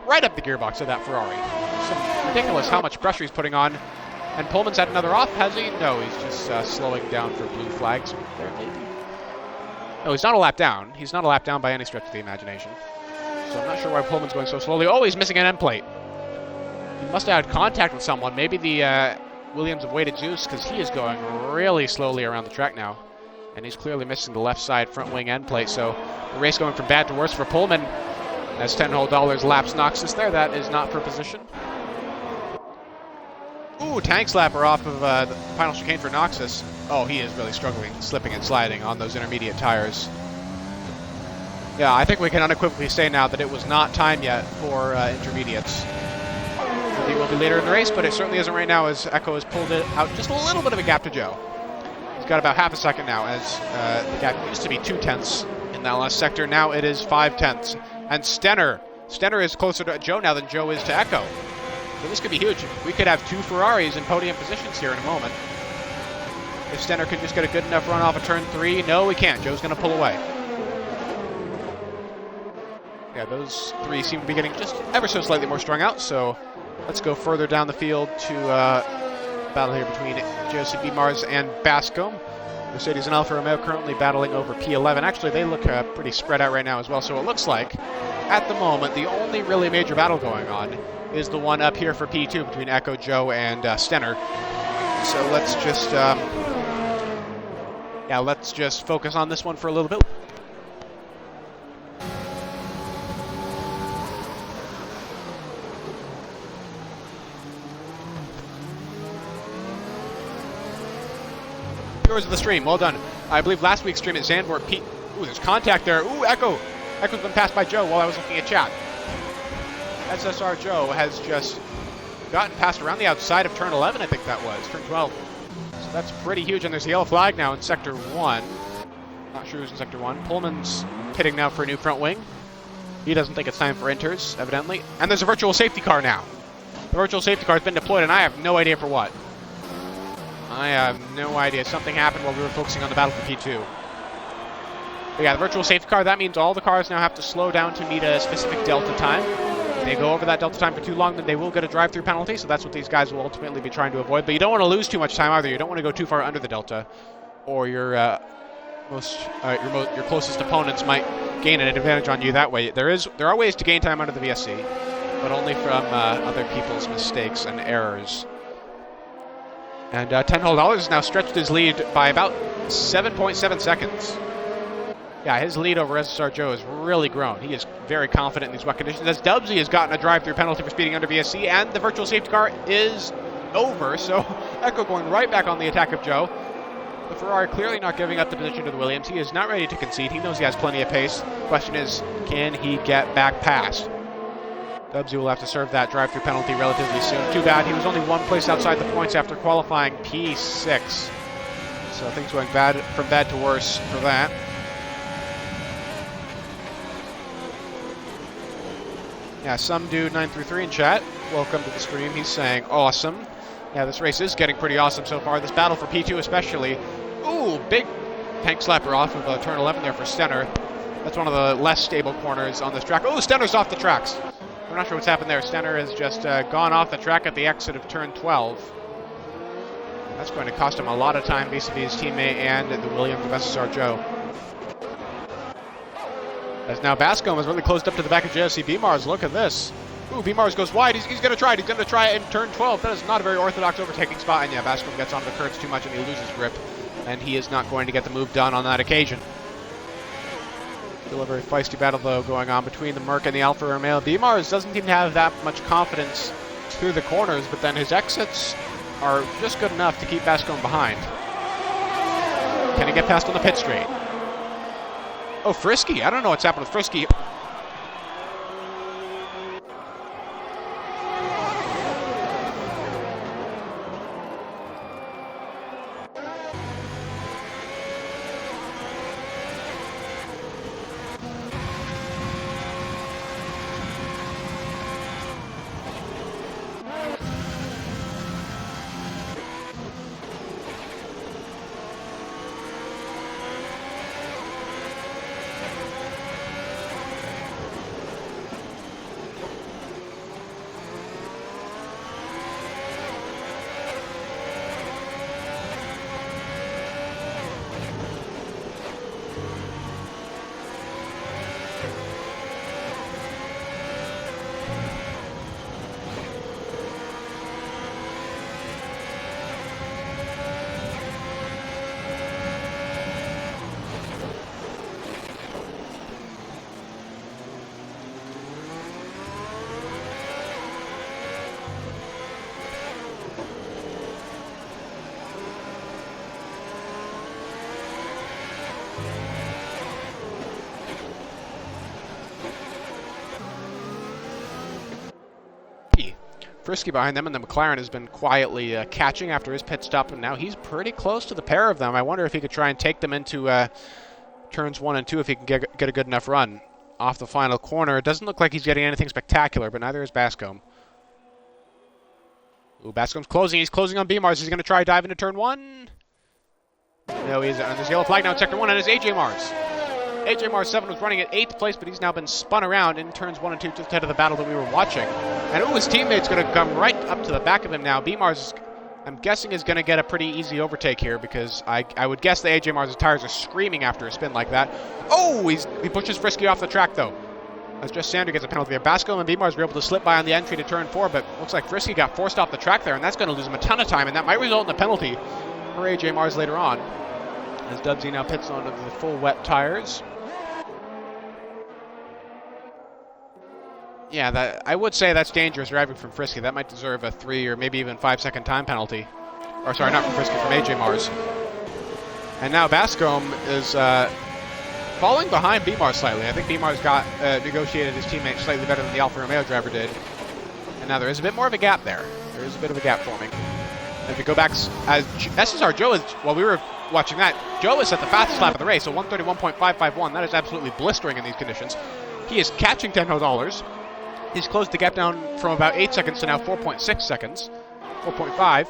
right up the gearbox of that Ferrari. It's ridiculous how much pressure he's putting on. And Pullman's had another off, has he? No, he's just slowing down for blue flags there, maybe. No, he's not a lap down. He's not a lap down by any stretch of the imagination. So I'm not sure why Pullman's going so slowly. Oh, he's missing an end plate. He must have had contact with someone. Maybe the Williams of Weighted Zeus, because he is going really slowly around the track now. And he's clearly missing the left side front wing end plate. So the race going from bad to worse for Pullman. As $10 laps Noxus there. That is not for position. Ooh, tank slapper off of the final chicane for Noxus. Oh, he is really struggling, slipping and sliding on those intermediate tires. Yeah, I think we can unequivocally say now that it was not time yet for intermediates. The Maybe it will be later in the race, but it certainly isn't right now as Echo has pulled it out just a little bit of a gap to Joe. He's got about half a second now as the gap used to be 2/10 in that last sector. Now it is 5/10. And Stenner is closer to Joe now than Joe is to Echo. So this could be huge. We could have two Ferraris in podium positions here in a moment. If Stenner can just get a good enough run off of turn 3. No, he can't. Joe's going to pull away. Yeah, those three seem to be getting just ever so slightly more strung out, so let's go further down the field to battle here between JOCB Mars and Bascom. Mercedes and Alfa Romeo currently battling over P11. Actually, they look pretty spread out right now as well, so it looks like, at the moment, the only really major battle going on is the one up here for P2 between Echo, Joe, and Stenner. So let's just focus on this one for a little bit. Viewers of the stream, well done. I believe last week's stream at Zandvoort, Pete. Ooh, there's contact there. Ooh, Echo. Echo's been passed by Joe while I was looking at chat. SSR Joe has just gotten passed around the outside of turn 11, I think that was, turn 12. So that's pretty huge, and there's a yellow flag now in Sector 1. Not sure who's in Sector 1. Pullman's pitting now for a new front wing. He doesn't think it's time for inters, evidently. And there's a virtual safety car now. The virtual safety car has been deployed, and I have no idea for what. I have no idea. Something happened while we were focusing on the battle for P2. But yeah, the virtual safety car, that means all the cars now have to slow down to meet a specific delta time. If they go over that delta time for too long, then they will get a drive-through penalty, so that's what these guys will ultimately be trying to avoid. But you don't want to lose too much time either. You don't want to go too far under the delta, or your closest opponents might gain an advantage on you that way. There are ways to gain time under the VSC, but only from other people's mistakes and errors. And $10 has now stretched his lead by about 7.7 seconds. Yeah, his lead over SSR Joe has really grown. He is very confident in these wet conditions, as Dubsy has gotten a drive-through penalty for speeding under VSC, and the virtual safety car is over, so Echo going right back on the attack of Joe. The Ferrari clearly not giving up the position to the Williams. He is not ready to concede. He knows he has plenty of pace. Question is, can he get back past? Dubsy will have to serve that drive-through penalty relatively soon. Too bad, he was only one place outside the points after qualifying P6. So things going from bad to worse for that. Yeah, some dude 933 in chat, welcome to the stream. He's saying, awesome. Yeah, this race is getting pretty awesome so far. This battle for P2 especially. Ooh, big tank slapper off of turn 11 there for Stenner. That's one of the less stable corners on this track. Oh, Stenner's off the tracks. I'm not sure what's happened there. Stenner has just gone off the track at the exit of turn 12. That's going to cost him a lot of time vis-a-vis his teammate and the Williams of SSR Joe. As now Bascom has really closed up to the back of JOCB Mars. Look at this. Ooh, B-Mars goes wide. He's going to try it. He's going to try it in turn 12. That is not a very orthodox overtaking spot. And yeah, Bascom gets onto the curves too much and he loses grip. And he is not going to get the move done on that occasion. Still a very feisty battle, though, going on between the Merc and the Alfa Romeo. B-Mars doesn't even have that much confidence through the corners, but then his exits are just good enough to keep Bascom behind. Can he get past on the pit straight? Oh, Frisky. I don't know what's happened with Frisky. Frisky behind them, and the McLaren has been quietly catching after his pit stop, and now he's pretty close to the pair of them. I wonder if he could try and take them into turns 1 and 2 if he can get a good enough run off the final corner. It doesn't look like he's getting anything spectacular, but neither is Bascombe. Ooh, Bascombe's closing. He's closing on B-Mars. He's going to try dive into turn 1. No, he's on this yellow flag now in sector 1, and it's AJ Mars. AJ Mars 7 was running at 8th place, but he's now been spun around in turns 1 and 2 just ahead of the battle that we were watching. And his teammate's going to come right up to the back of him now. B-Mars, I'm guessing, is going to get a pretty easy overtake here because I would guess that AJ Mars' tires are screaming after a spin like that. Oh, he pushes Frisky off the track, though. As just Sander gets a penalty there. Bascombe and B-Mars were able to slip by on the entry to turn 4, but looks like Frisky got forced off the track there, and that's going to lose him a ton of time, and that might result in a penalty for AJ Mars later on. As Dubsy now pits onto the full wet tires. Yeah, I would say that's dangerous driving from Frisky. That might deserve a 3 or maybe even 5-second time penalty. Or sorry, not from Frisky, from AJ Mars. And now Bascombe is falling behind B-Mars slightly. I think B-Mars got negotiated his teammate slightly better than the Alfa Romeo driver did. And now there is a bit more of a gap there. There is a bit of a gap forming. And if you go back, as SSR Joe is, while we were watching that, Joe is at the fastest lap of the race, so 131.551. That is absolutely blistering in these conditions. He is catching $10. He's closed the gap down from about 8 seconds to now 4.6 seconds, 4.5.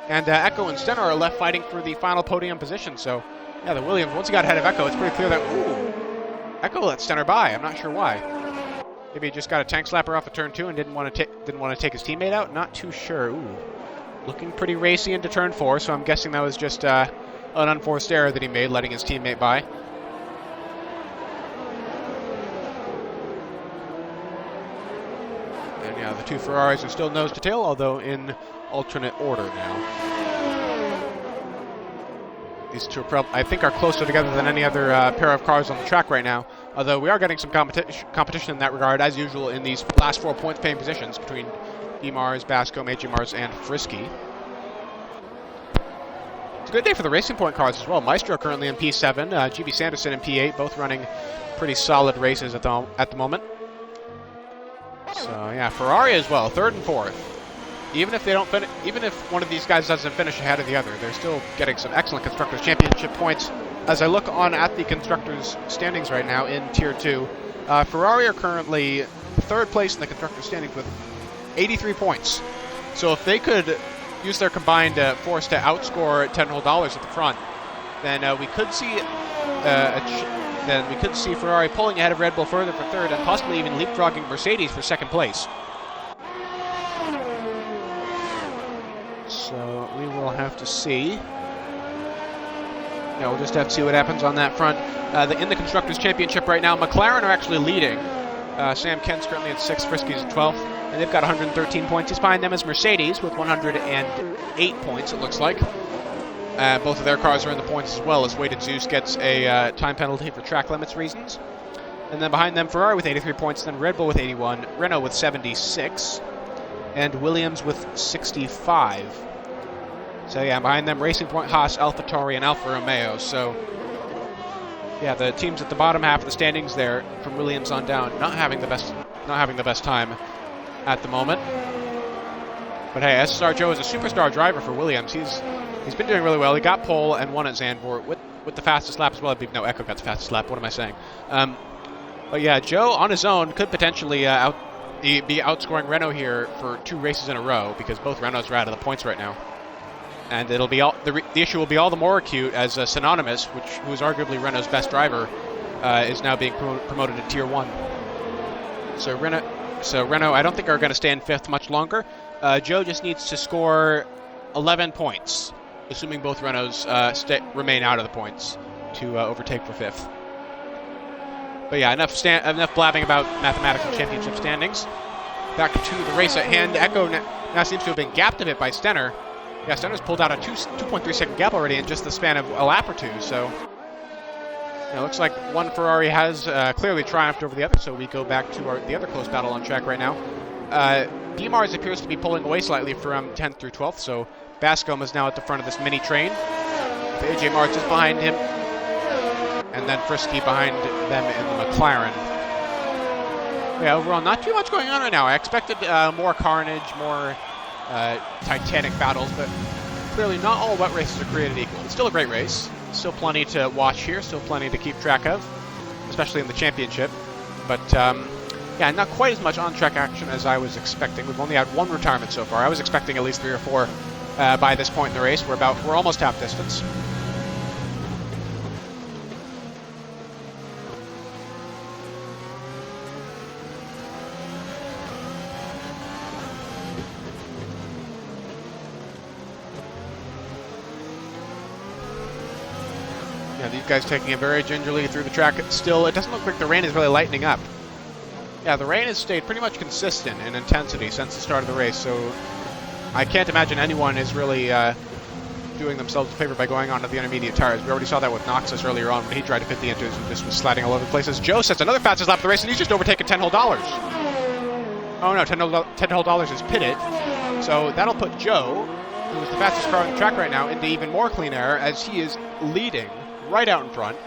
And Echo and Stenner are left fighting for the final podium position. So, yeah, the Williams, once he got ahead of Echo, it's pretty clear that, Echo let Stenner by. I'm not sure why. Maybe he just got a tank slapper off of turn 2 and didn't want to take his teammate out. Not too sure. Looking pretty racy into turn 4, so I'm guessing that was just an unforced error that he made, letting his teammate by. And yeah, the two Ferraris are still nose to tail, although in alternate order now. These two I think are closer together than any other pair of cars on the track right now, although we are getting some competition in that regard, as usual, in these last 4 points paying positions between B-Mars, Bascombe, AJ Mars, and Frisky. It's a good day for the Racing Point cars as well. Maestro currently in P7, GB Sanderson in P8, both running pretty solid races at the moment. So yeah, Ferrari as well, 3rd and 4th. Even if they don't even if one of these guys doesn't finish ahead of the other, they're still getting some excellent Constructors' Championship points. As I look on at the Constructors' standings right now in Tier 2, Ferrari are currently 3rd place in the Constructors' standings with 83 points. So if they could use their combined force to outscore $10 at the front, then we could see Ferrari pulling ahead of Red Bull further for 3rd and possibly even leapfrogging Mercedes for 2nd place. So we will have to see. Yeah, we'll just have to see what happens on that front. In the Constructors' Championship right now, McLaren are actually leading. Sam Kent's currently at 6th, Frisky's at 12th, and they've got 113 points. Just behind them is Mercedes with 108 points, it looks like. Both of their cars are in the points as well, as Weighted Zeus gets a time penalty for track limits reasons. And then behind them, Ferrari with 83 points, then Red Bull with 81, Renault with 76, and Williams with 65. So yeah, behind them, Racing Point, Haas, AlphaTauri, and Alfa Romeo. So yeah, the teams at the bottom half of the standings there, from Williams on down, not having the best time at the moment. But hey, SSR Joe is a superstar driver for Williams. He's been doing really well. He got pole and won at Zandvoort with the fastest lap as well. I believe no, Echo got the fastest lap. What am I saying? But yeah, Joe on his own could potentially be outscoring Renault here for 2 races in a row, because both Renaults are out of the points right now. And it'll be the issue will be all the more acute as Synonymous, who is arguably Renault's best driver, is now being promoted to Tier 1. So Renault, I don't think are going to stay in 5th much longer. Joe just needs to score 11 points, assuming both Renaults remain out of the points, to overtake for 5th. But yeah, enough blabbing about mathematical championship standings. Back to the race at hand. Echo now seems to have been gapped a bit by Stenner. Yeah, Stenner's pulled out a 2.3 second gap already in just the span of a lap or two, so it looks like one Ferrari has clearly triumphed over the other, so we go back to the other close battle on track right now. B-Mars appears to be pulling away slightly from 10th through 12th, so Bascombe is now at the front of this mini train. AJ Mars is behind him, and then Frisky behind them in the McLaren. Yeah, overall, not too much going on right now. I expected more carnage, more titanic battles, but clearly not all wet races are created equal. It's still a great race. Still plenty to watch here, still plenty to keep track of, especially in the championship. But yeah, not quite as much on-track action as I was expecting. We've only had one retirement so far. I was expecting at least 3 or 4 by this point in the race. We're almost half distance. Yeah, these guys taking it very gingerly through the track. Still, it doesn't look like the rain is really lightening up. Yeah, the rain has stayed pretty much consistent in intensity since the start of the race, so I can't imagine anyone is really doing themselves a favor by going onto the intermediate tires. We already saw that with Noxus earlier on when he tried to fit the inters and just was sliding all over the places. Joe sets another fastest lap of the race, and he's just overtaken $10 whole. Oh no, $10 whole is pitted, so that'll put Joe, who is the fastest car on the track right now, into even more clean air as he is leading right out in front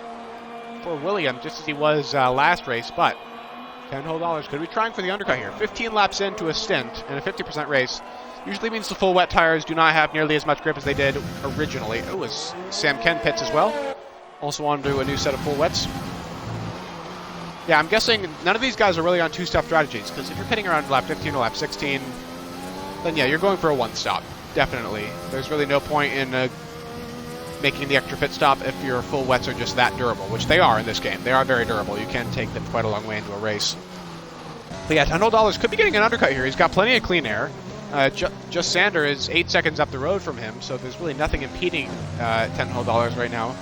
for William, just as he was last race, but $10 whole could be trying for the undercut here. 15 laps into a stint and a 50% race usually means the full wet tires do not have nearly as much grip as they did originally. Oh, as Sam Ken pits as well. Also on to a new set of full wets. Yeah, I'm guessing none of these guys are really on two-stop strategies, because if you're pitting around lap 15 or lap 16, then yeah, you're going for a one-stop, definitely. There's really no point in making the extra pit stop if your full wets are just that durable, which they are in this game. They are very durable. You can take them quite a long way into a race. But yeah, $10 could be getting an undercut here. He's got plenty of clean air. Just Sander is 8 seconds up the road from him, so there's really nothing impeding $10 right now.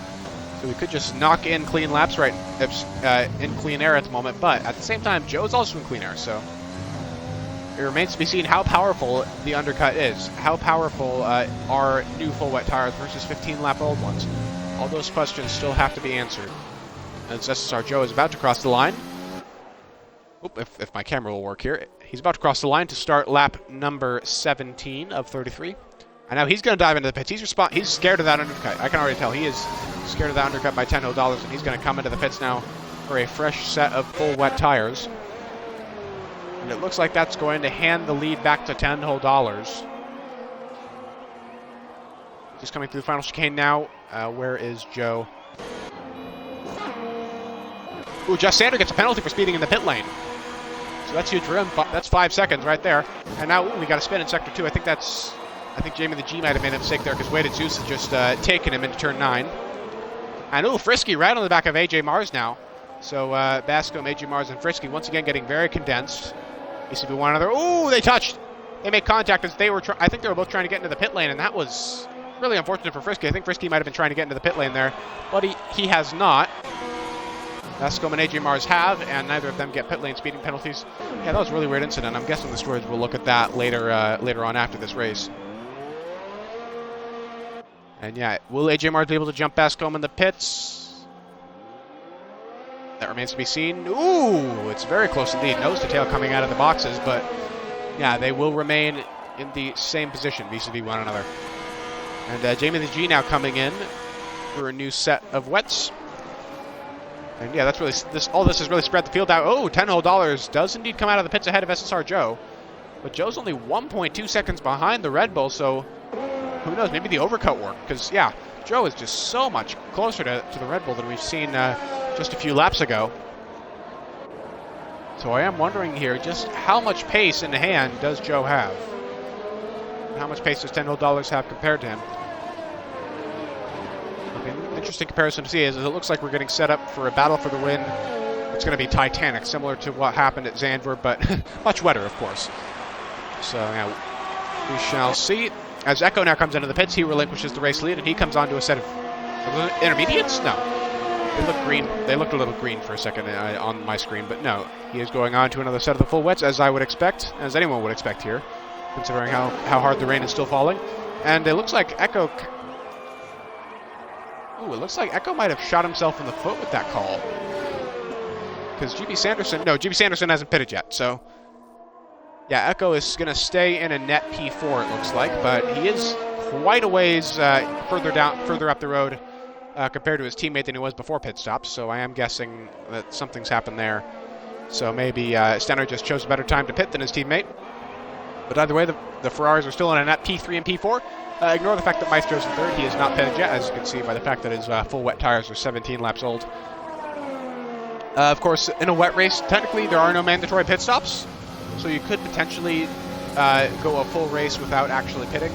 So we could just knock in clean laps in clean air at the moment, but at the same time, Joe's also in clean air, so it remains to be seen how powerful the undercut is. How powerful are new full wet tires versus 15-lap old ones? All those questions still have to be answered. As SSR Joe is about to cross the line. Oop, if my camera will work here. He's about to cross the line to start lap number 17 of 33. And now he's going to dive into the pits. He's scared of that undercut. I can already tell he is scared of that undercut by $10, and he's going to come into the pits now for a fresh set of full wet tires. And it looks like that's going to hand the lead back to $10. Just coming through the final chicane now. Where is Joe? Ooh, Just Sander gets a penalty for speeding in the pit lane. So that's huge for him. That's 5 seconds right there. And now we got a spin in sector 2. I think Jamie the G might have made a mistake there because Weighted Zeus has just taken him into turn 9. And ooh, Frisky right on the back of AJ Mars now. So Bascom, AJ Mars, and Frisky once again getting very condensed. Used to be one another. Ooh, they touched. They made contact as they were. I think they were both trying to get into the pit lane, and that was really unfortunate for Frisky. I think Frisky might have been trying to get into the pit lane there, but he has not. Bascom and AJ Mars have, and neither of them get pit lane speeding penalties. Yeah, that was a really weird incident. I'm guessing the stewards will look at that later on after this race. And yeah, will AJ Mars be able to jump Bascom in the pits? That remains to be seen. Ooh, it's very close indeed. Nose to tail coming out of the boxes, but yeah, they will remain in the same position vis-a-vis one another. And Jamie the G now coming in for a new set of wets. And yeah, that's really all this has really spread the field out. Oh, $10 does indeed come out of the pits ahead of SSR Joe, but Joe's only 1.2 seconds behind the Red Bull, so who knows? Maybe the overcut worked, because yeah, Joe is just so much closer to the Red Bull than we've seen just a few laps ago. So I am wondering here just how much pace in the hand does Joe have? And how much pace does $10 have compared to him? An interesting comparison to see is it looks like we're getting set up for a battle for the win. It's going to be titanic, similar to what happened at Zandvoort, but much wetter, of course. So yeah, we shall see. As Echo now comes into the pits, he relinquishes the race lead, and he comes onto a set of intermediates? No. They look green. They looked a little green for a second on my screen, but no. He is going on to another set of the full wets, as I would expect, as anyone would expect here, considering how hard the rain is still falling. And it looks like Echo... Ooh, it looks like Echo might have shot himself in the foot with that call. Because GB Sanderson hasn't pitted yet, so... Yeah, Echo is going to stay in a net P4, it looks like, but he is quite a ways further up the road compared to his teammate than he was before pit stops, so I am guessing that something's happened there. So maybe Stenner just chose a better time to pit than his teammate. But either way, the Ferraris are still in a net P3 and P4. Ignore the fact that Maestro's in third. He is not pitted yet, as you can see by the fact that his full wet tires are 17 laps old. Of course, in a wet race, technically there are no mandatory pit stops. So you could potentially go a full race without actually pitting.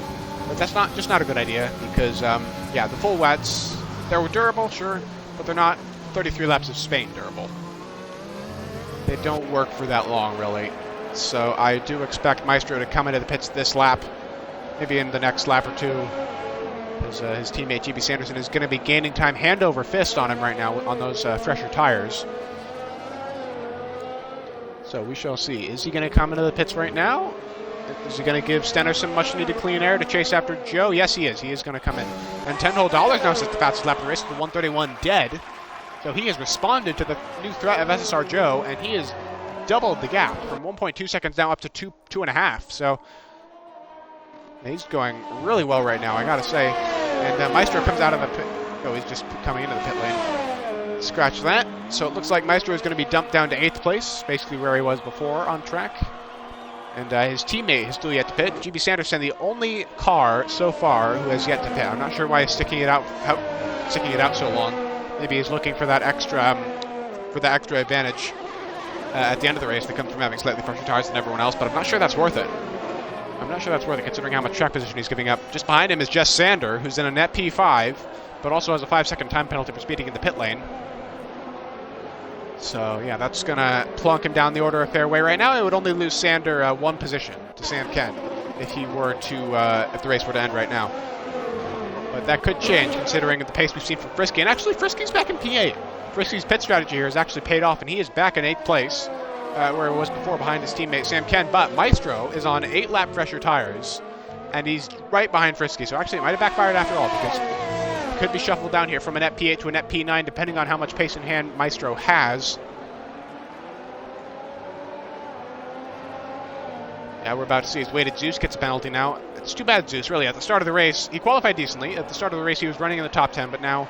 But that's just not a good idea because, yeah, the full wets, they're durable, sure, but they're not 33 laps of Spain durable. They don't work for that long, really. So I do expect Maestro to come into the pits this lap, maybe in the next lap or two. His teammate GB Sanderson is going to be gaining time hand over fist on him right now on those fresher tires. So we shall see. Is he going to come into the pits right now? Is he going to give Stenner some much needed clean air to chase after Joe? Yes, he is. He is going to come in. And $10 now sits the fastest lap of the race, the 131 dead. So he has responded to the new threat of SSR Joe, and he has doubled the gap from 1.2 seconds now up to 2.5. So he's going really well right now, I gotta say. And Maestro comes out of the pit. Oh, he's just coming into the pit lane. Scratch that. So it looks like Maestro is going to be dumped down to 8th place, basically where he was before on track. And his teammate has still yet to pit. GB Sanderson, the only car so far who has yet to pit. I'm not sure why he's sticking it out so long. Maybe he's looking for that extra advantage at the end of the race that comes from having slightly fresher tires than everyone else. But I'm not sure that's worth it. I'm not sure that's worth it considering how much track position he's giving up. Just behind him is Jess Sander, who's in a net P5, but also has a 5-second time penalty for speeding in the pit lane. So yeah, that's gonna plunk him down the order of fairway right now. It would only lose Sander 1 position to Sam Ken if he were to if the race were to end right now. But that could change considering the pace we've seen from Frisky. And actually, Frisky's back in P8. Frisky's pit strategy here has actually paid off, and he is back in 8th place, where he was before behind his teammate Sam Ken. But Maestro is on 8-lap fresher tires, and he's right behind Frisky. So actually, it might have backfired after all because he could be shuffled down here from a net P8 to a net P9, depending on how much pace in hand Maestro has. Yeah, we're about to see his weighted Zeus gets a penalty now. It's too bad Zeus, really. At the start of the race, he qualified decently. At the start of the race, he was running in the top 10, but now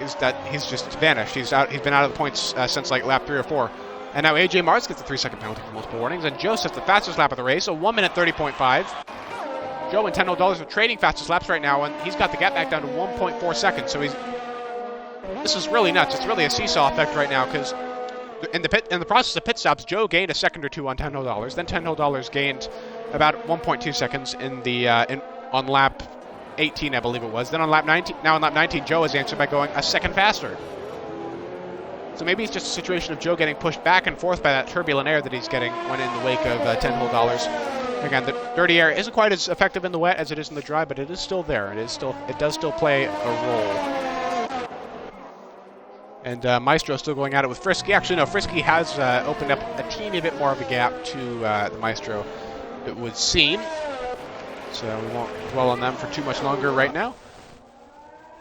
he's just vanished. He's been out of the points since like lap 3 or 4. And now AJ Mars gets a 3-second penalty for multiple warnings, and Joe sets the fastest lap of the race, a 1:30.5. Joe and $10 are trading fastest laps right now, and he's got the gap back down to 1.4 seconds. So this is really nuts. It's really a seesaw effect right now because in the process of pit stops, Joe gained a second or two on $10. Then $10 gained about 1.2 seconds on lap 18, I believe it was. Then on lap 19, now on lap 19, Joe has answered by going a second faster. So maybe it's just a situation of Joe getting pushed back and forth by that turbulent air that he's getting when in the wake of $10. Again, the dirty air isn't quite as effective in the wet as it is in the dry, but it is still there. It does still play a role. And Maestro still going at it with Frisky. Actually, no, Frisky has opened up a teeny bit more of a gap to the Maestro, it would seem. So we won't dwell on them for too much longer right now.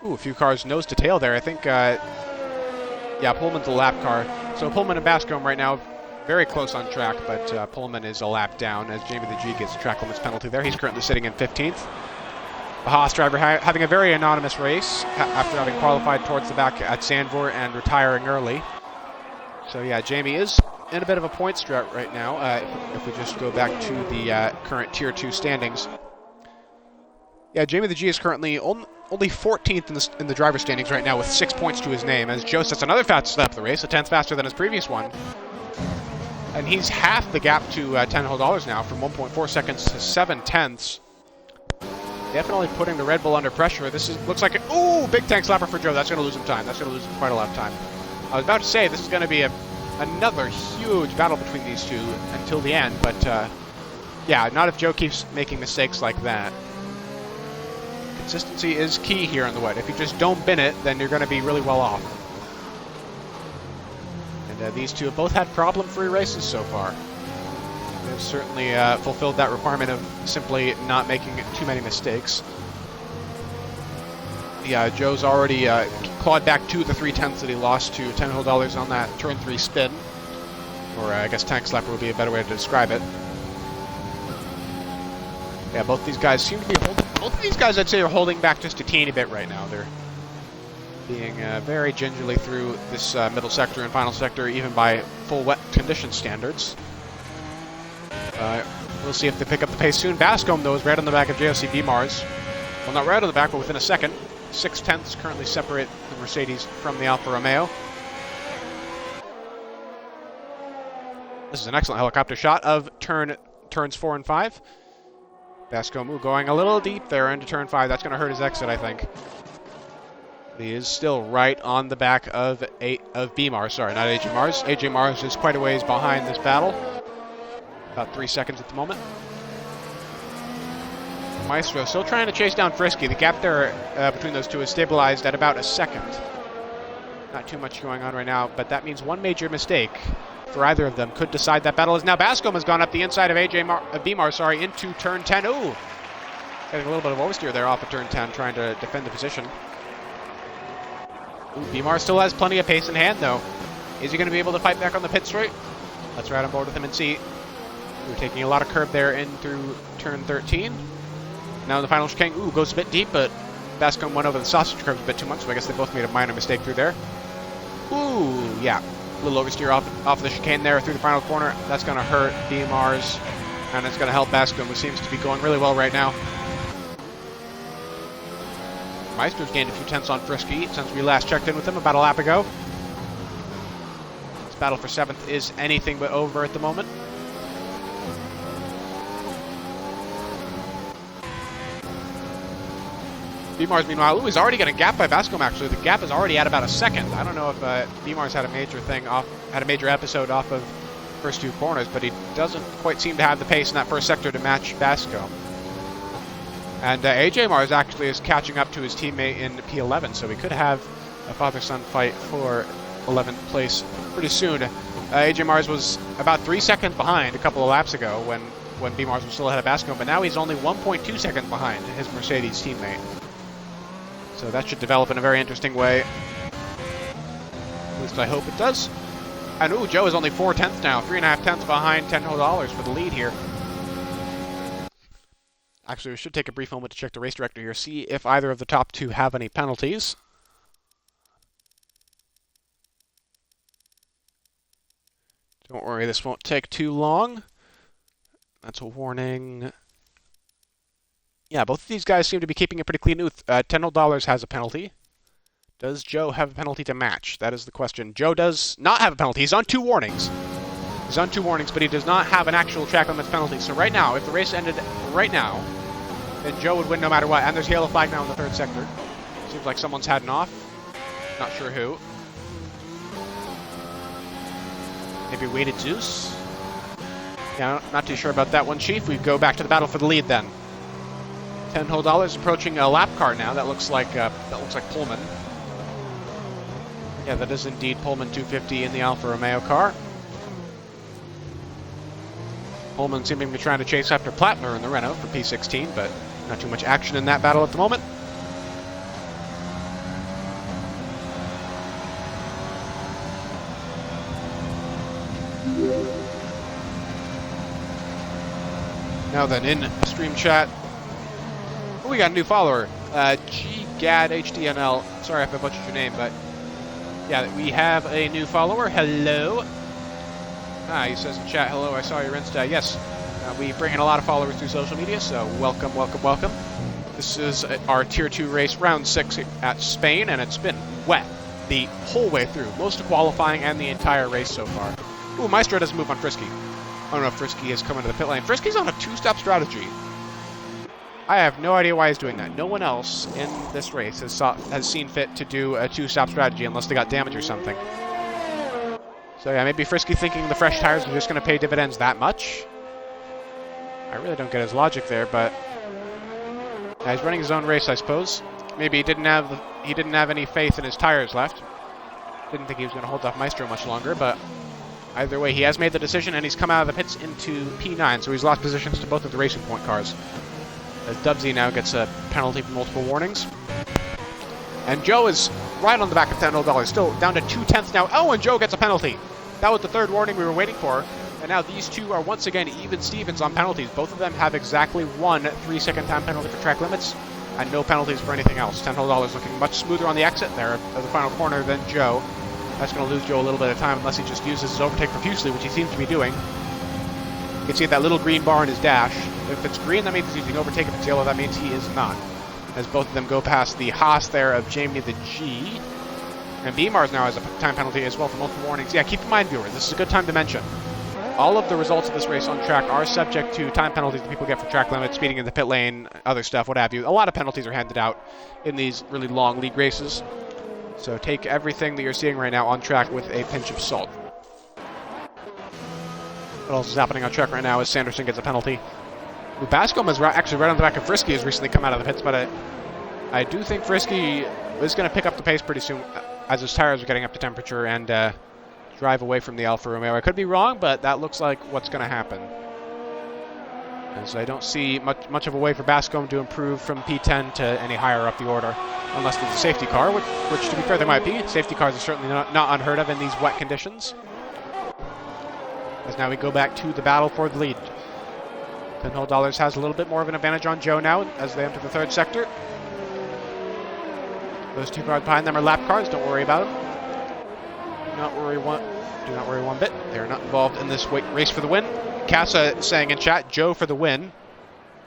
Ooh, a few cars nose to tail there. I think, yeah, Pullman's a lap car. So Pullman and Bascombe right now very close on track, but Pullman is a lap down as Jamie the G gets a track limits penalty there. He's currently sitting in 15th. The Haas driver having a very anonymous race after having qualified towards the back at Zandvoort and retiring early. So yeah, Jamie is in a bit of a points drought right now. If we just go back to the current Tier 2 standings. Yeah, Jamie the G is currently only 14th in the driver standings right now with 6 points to his name, as Joe sets another fastest lap of the race, a 10th faster than his previous one. And he's half the gap to $10 now, from 1.4 seconds to 7 tenths. Definitely putting the Red Bull under pressure. Looks like ooh, big tank slapper for Joe. That's going to lose him time. That's going to lose him quite a lot of time. I was about to say this is going to be another huge battle between these two until the end, but yeah, not if Joe keeps making mistakes like that. Consistency is key here in the wet. If you just don't bin it, then you're going to be really well off. And these two have both had problem-free races so far. They've certainly fulfilled that requirement of simply not making too many mistakes. Yeah, Joe's already clawed back 2 of the 3 tenths that he lost to $10 on that turn 3 spin. Or I guess tank slapper would be a better way to describe it. Yeah, both these guys seem to be holding. Both of these guys, I'd say, are holding back just a teeny bit right now. being very gingerly through this middle sector and final sector, even by full wet condition standards. We'll see if they pick up the pace soon. Bascombe, though, is right on the back of JOC Mars. Well, not right on the back, but within a second. 6/10 currently separate the Mercedes from the Alfa Romeo. This is an excellent helicopter shot of turns 4 and 5. Bascombe going a little deep there into turn 5. That's going to hurt his exit, I think. He is still right on the back of B Mars. Sorry, not AJ Mars. AJ Mars is quite a ways behind this battle. About 3 seconds at the moment. Maestro still trying to chase down Frisky. The gap there between those two is stabilized at about a second. Not too much going on right now, but that means one major mistake for either of them could decide that battle. As now Bascombe has gone up the inside of B Mars, into turn 10. Ooh! Getting a little bit of oversteer there off of turn 10, trying to defend the position. Ooh, B Mars still has plenty of pace in hand, though. Is he going to be able to fight back on the pit straight? Let's ride on board with him and see. We're taking a lot of curb there in through turn 13. Now in the final chicane, goes a bit deep, but Bascombe went over the sausage curves a bit too much, so I guess they both made a minor mistake through there. Ooh, yeah. A little oversteer off the chicane there through the final corner. That's going to hurt B Mars, and it's going to help Bascombe, who seems to be going really well right now. Maestro's gained a few tenths on Frisky since we last checked in with him about a lap ago. This battle for 7th is anything but over at the moment. B Mars, meanwhile, he's already getting gapped by Bascombe. Actually, the gap is already at about a second. I don't know if B Mars had a major episode off of first 2 corners, but he doesn't quite seem to have the pace in that first sector to match Bascombe. And AJ Mars actually is catching up to his teammate in P11, so we could have a father-son fight for 11th place pretty soon. AJ Mars was about 3 seconds behind a couple of laps ago when B Mars was still ahead of Bascombe, but now he's only 1.2 seconds behind his Mercedes teammate. So that should develop in a very interesting way. At least I hope it does. And Joe is only 4/10 now, 3.5 tenths behind $10 for the lead here. Actually, we should take a brief moment to check the race director here, see if either of the top 2 have any penalties. Don't worry, this won't take too long. That's a warning. Yeah, both of these guys seem to be keeping it pretty clean. $10 has a penalty. Does Joe have a penalty to match? That is the question. Joe does not have a penalty. He's on 2 warnings. He's on 2 warnings, but he does not have an actual track limits penalty. So right now, if the race ended right now, then Joe would win no matter what. And there's a yellow flag now in the 3rd sector. Seems like someone's heading off. Not sure who. Maybe Weighted Zeus? Yeah, not too sure about that one, Chief. We go back to the battle for the lead then. $10 approaching a lap car now. That looks like Pullman. Yeah, that is indeed Pullman 250 in the Alfa Romeo car. Pullman seeming to be trying to chase after Plattner in the Renault for P16, but not too much action in that battle at the moment. Now then, in stream chat, we got a new follower, GGADHDNL. Sorry if I butchered your name, but yeah, we have a new follower. Hello. He says in chat, hello, I saw your Insta. Yes, we bring in a lot of followers through social media, so welcome, welcome, welcome. This is our Tier 2 race, round 6 at Spain, and it's been wet the whole way through, most of qualifying and the entire race so far. Ooh, Maestro doesn't move on Frisky. I don't know if Frisky has come into the pit lane. Frisky's on a 2-stop strategy. I have no idea why he's doing that. No one else in this race has seen fit to do a 2-stop strategy unless they got damage or something. So yeah, maybe Frisky thinking the fresh tires are just going to pay dividends that much. I really don't get his logic there, but he's running his own race, I suppose. Maybe he didn't have any faith in his tires left. Didn't think he was going to hold off Maestro much longer, but either way, he has made the decision and he's come out of the pits into P9, so he's lost positions to both of the Racing Point cars. As Dubsy now gets a penalty for multiple warnings. And Joe is right on the back of $10, still down to 2/10 now. Oh, and Joe gets a penalty. That was the 3rd warning we were waiting for. And now these two are once again even Stevens on penalties. Both of them have exactly one 3-second time penalty for track limits. and no penalties for anything else. $10 looking much smoother on the exit there of the final corner than Joe. That's going to lose Joe a little bit of time unless he just uses his overtake profusely, which he seems to be doing. You can see that little green bar in his dash. If it's green, that means he's using overtake. If it's yellow, that means he is not. As both of them go past the Haas there of Jamie the G. And Beamars now has a time penalty as well for multiple warnings. Yeah, keep in mind, viewers, this is a good time to mention. All of the results of this race on track are subject to time penalties that people get for track limits, speeding in the pit lane, other stuff, what have you. A lot of penalties are handed out in these really long league races. So take everything that you're seeing right now on track with a pinch of salt. What else is happening on track right now is Sanderson gets a penalty. Bascom is actually right on the back of Frisky, has recently come out of the pits, but I do think Frisky is going to pick up the pace pretty soon as his tires are getting up to temperature and drive away from the Alfa Romeo. I could be wrong, but that looks like what's going to happen. As I don't see much of a way for Bascom to improve from P10 to any higher up the order, unless there's a safety car, which to be fair, there might be. Safety cars are certainly not unheard of in these wet conditions. As now we go back to the battle for the lead. $10 has a little bit more of an advantage on Joe now as they enter the third sector. Those two cars behind them are lap cars. Don't worry about them. Do not worry one bit. They're not involved in this race for the win. Casa saying in chat, Joe for the win.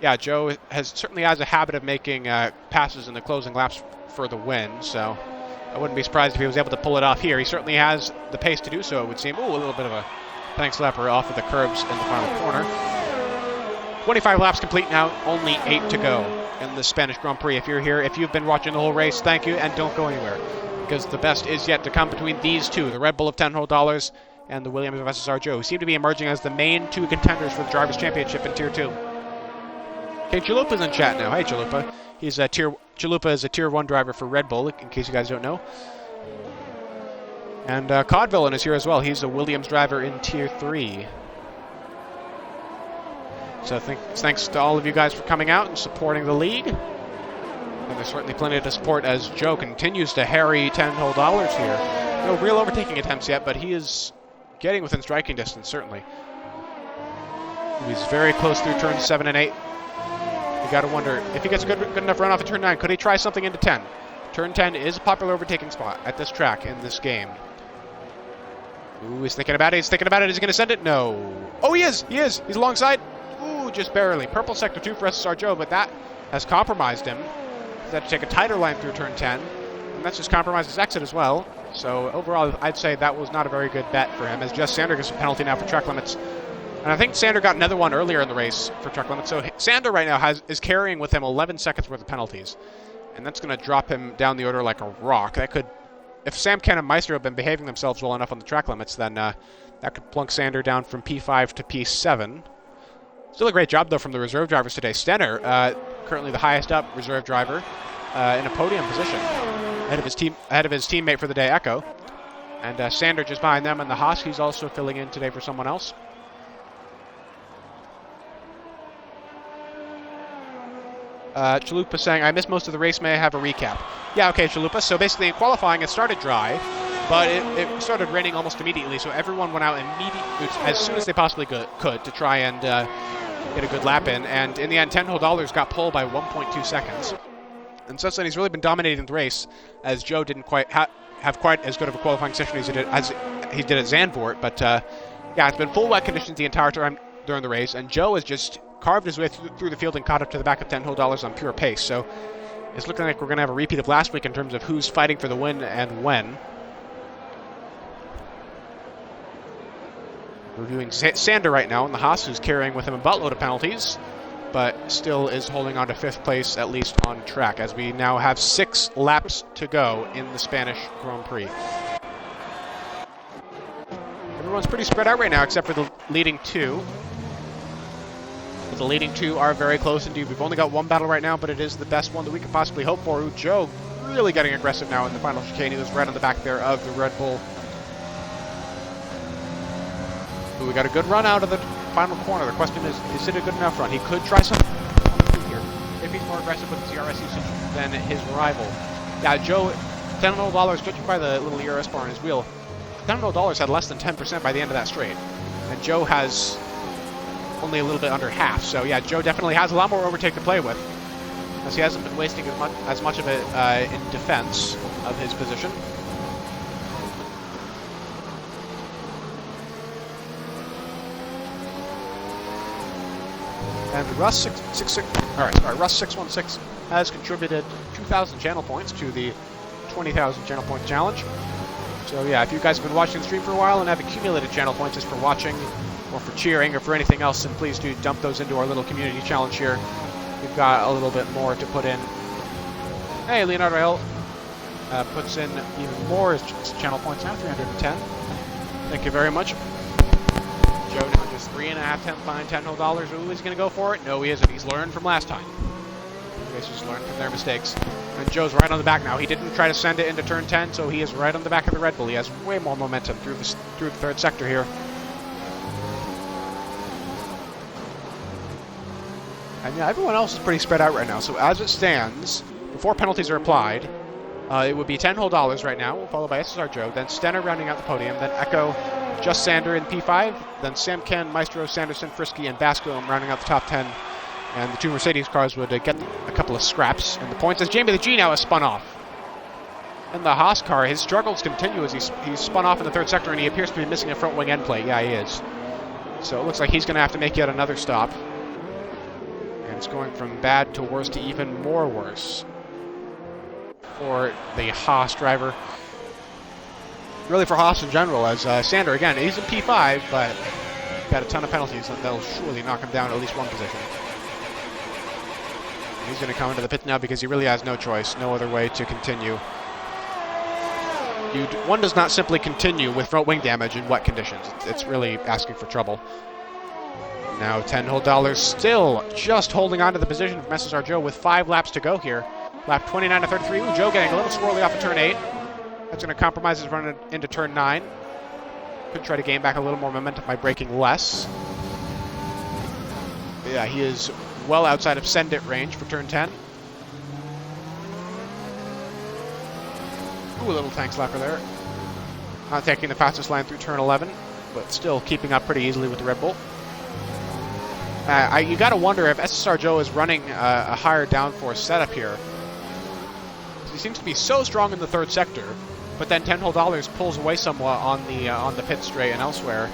Yeah, Joe certainly has a habit of making passes in the closing laps for the win, so I wouldn't be surprised if he was able to pull it off here. He certainly has the pace to do so, it would seem. Ooh, a little bit of a tank slapper off of the curbs in the final corner. 25 laps complete now, only 8 to go in the Spanish Grand Prix. If you're here, if you've been watching the whole race, thank you, and don't go anywhere, because the best is yet to come between these two, the Red Bull of $10 and the Williams of SSR Joe, who seem to be emerging as the main two contenders for the Drivers' Championship in Tier 2. Okay, Chalupa's in chat now. Hey, Chalupa. Chalupa is a Tier 1 driver for Red Bull, in case you guys don't know. And Codvillain is here as well. He's a Williams driver in Tier 3. So thanks to all of you guys for coming out and supporting the league. And there's certainly plenty to support as Joe continues to harry $10 here. No real overtaking attempts yet, but he is getting within striking distance, certainly. He's very close through turns 7 and 8. You got to wonder, if he gets a good enough run off at turn 9, could he try something into 10? Turn 10 is a popular overtaking spot at this track in this game. Ooh, he's thinking about it. Is he going to send it? No. Oh, he is. He's alongside. Ooh, just barely. Purple sector 2 for SSR Joe, but that has compromised him. He's had to take a tighter line through turn 10, and that's just compromised his exit as well. So overall, I'd say that was not a very good bet for him, as Jess Sander gets a penalty now for track limits. And I think Sander got another one earlier in the race for track limits. So Sander right now is carrying with him 11 seconds worth of penalties. And that's going to drop him down the order like a rock. That could, if Sam Ken and Meister have been behaving themselves well enough on the track limits, then that could plunk Sander down from P5 to P7. Still a great job, though, from the reserve drivers today. Stenner, currently the highest up reserve driver, in a podium position, ahead of his teammate for the day, Echo. And Sander just behind them, and the Haas, he's also filling in today for someone else. Chalupa saying, I missed most of the race, may I have a recap? Yeah, okay, Chalupa. So basically in qualifying, it started dry, but it started raining almost immediately, so everyone went out immediately, as soon as they possibly could to try and get a good lap in, and in the end, $10 got pole by 1.2 seconds. And since then, he's really been dominating the race, as Joe didn't quite have quite as good of a qualifying session as he did at Zandvoort, but yeah, it's been full wet conditions the entire time during the race, and Joe has just carved his way through the field and caught up to the back of $10 on pure pace. So it's looking like we're going to have a repeat of last week in terms of who's fighting for the win and when. Reviewing Sander right now, and the Haas, who's carrying with him a buttload of penalties, but still is holding on to 5th place, at least on track, as we now have 6 laps to go in the Spanish Grand Prix. Everyone's pretty spread out right now, except for the leading 2. The leading 2 are very close indeed. We've only got one battle right now, but it is the best one that we could possibly hope for. Ooh, Joe really getting aggressive now in the final chicane. He was right on the back there of the Red Bull. Ooh, we got a good run out of the final corner. The question is it a good enough run? He could try something here if he's more aggressive with his ERS usage than his rival. Yeah, Joe, $10, judging by the little ERS bar on his wheel, $10 had less than 10% by the end of that straight. And Joe has only a little bit under half. So yeah, Joe definitely has a lot more overtake to play with. as he hasn't been wasting as much of it in defense of his position. And Russ 616 has contributed 2,000 channel points to the 20,000 channel point challenge. So yeah, if you guys have been watching the stream for a while and have accumulated channel points just for watching or for cheering or for anything else, then please do dump those into our little community challenge here. We've got a little bit more to put in. Hey, Leonardo Hill puts in even more channel points now, 310. Thank you very much. Joe now just 3.5 fine, $10 whole. Ooh, he's going to go for it? No, he isn't. He's learned from last time. You guys just learned from their mistakes. And Joe's right on the back now. He didn't try to send it into turn 10, so he is right on the back of the Red Bull. He has way more momentum through the third sector here. And yeah, everyone else is pretty spread out right now. So as it stands, before penalties are applied, it would be $10 whole right now, followed by SSR Joe, then Stenner rounding out the podium, then Echo, Just Sander in P5, then Sam Ken, Maestro, Sanderson, Frisky, and Basco rounding out the top 10. And the two Mercedes cars would get a couple of scraps and the points as Jamie the G now has spun off. And the Haas car, his struggles continue as he's spun off in the third sector and he appears to be missing a front wing end plate. Yeah, he is. So it looks like he's going to have to make yet another stop. And it's going from bad to worse to even more worse for the Haas driver. Really for Haas in general, as Sander, again, he's in P5, but got a ton of penalties that'll surely knock him down at least one position. He's going to come into the pit now because he really has no choice, no other way to continue. One does not simply continue with front wing damage in wet conditions. It's really asking for trouble. Now $10 whole still just holding on to the position from SSR Joe with 5 laps to go here. Lap 29 to 33. Ooh, Joe getting a little swirly off of turn 8. That's going to compromise his run into turn 9. Could try to gain back a little more momentum by braking less. But yeah, he is well outside of send-it range for turn 10. Ooh, a little tank slapper there. Not taking the fastest line through turn 11, but still keeping up pretty easily with the Red Bull. You got to wonder if SSR Joe is running a higher downforce setup here. He seems to be so strong in the third sector, but then $10 whole pulls away somewhat on the pit straight and elsewhere.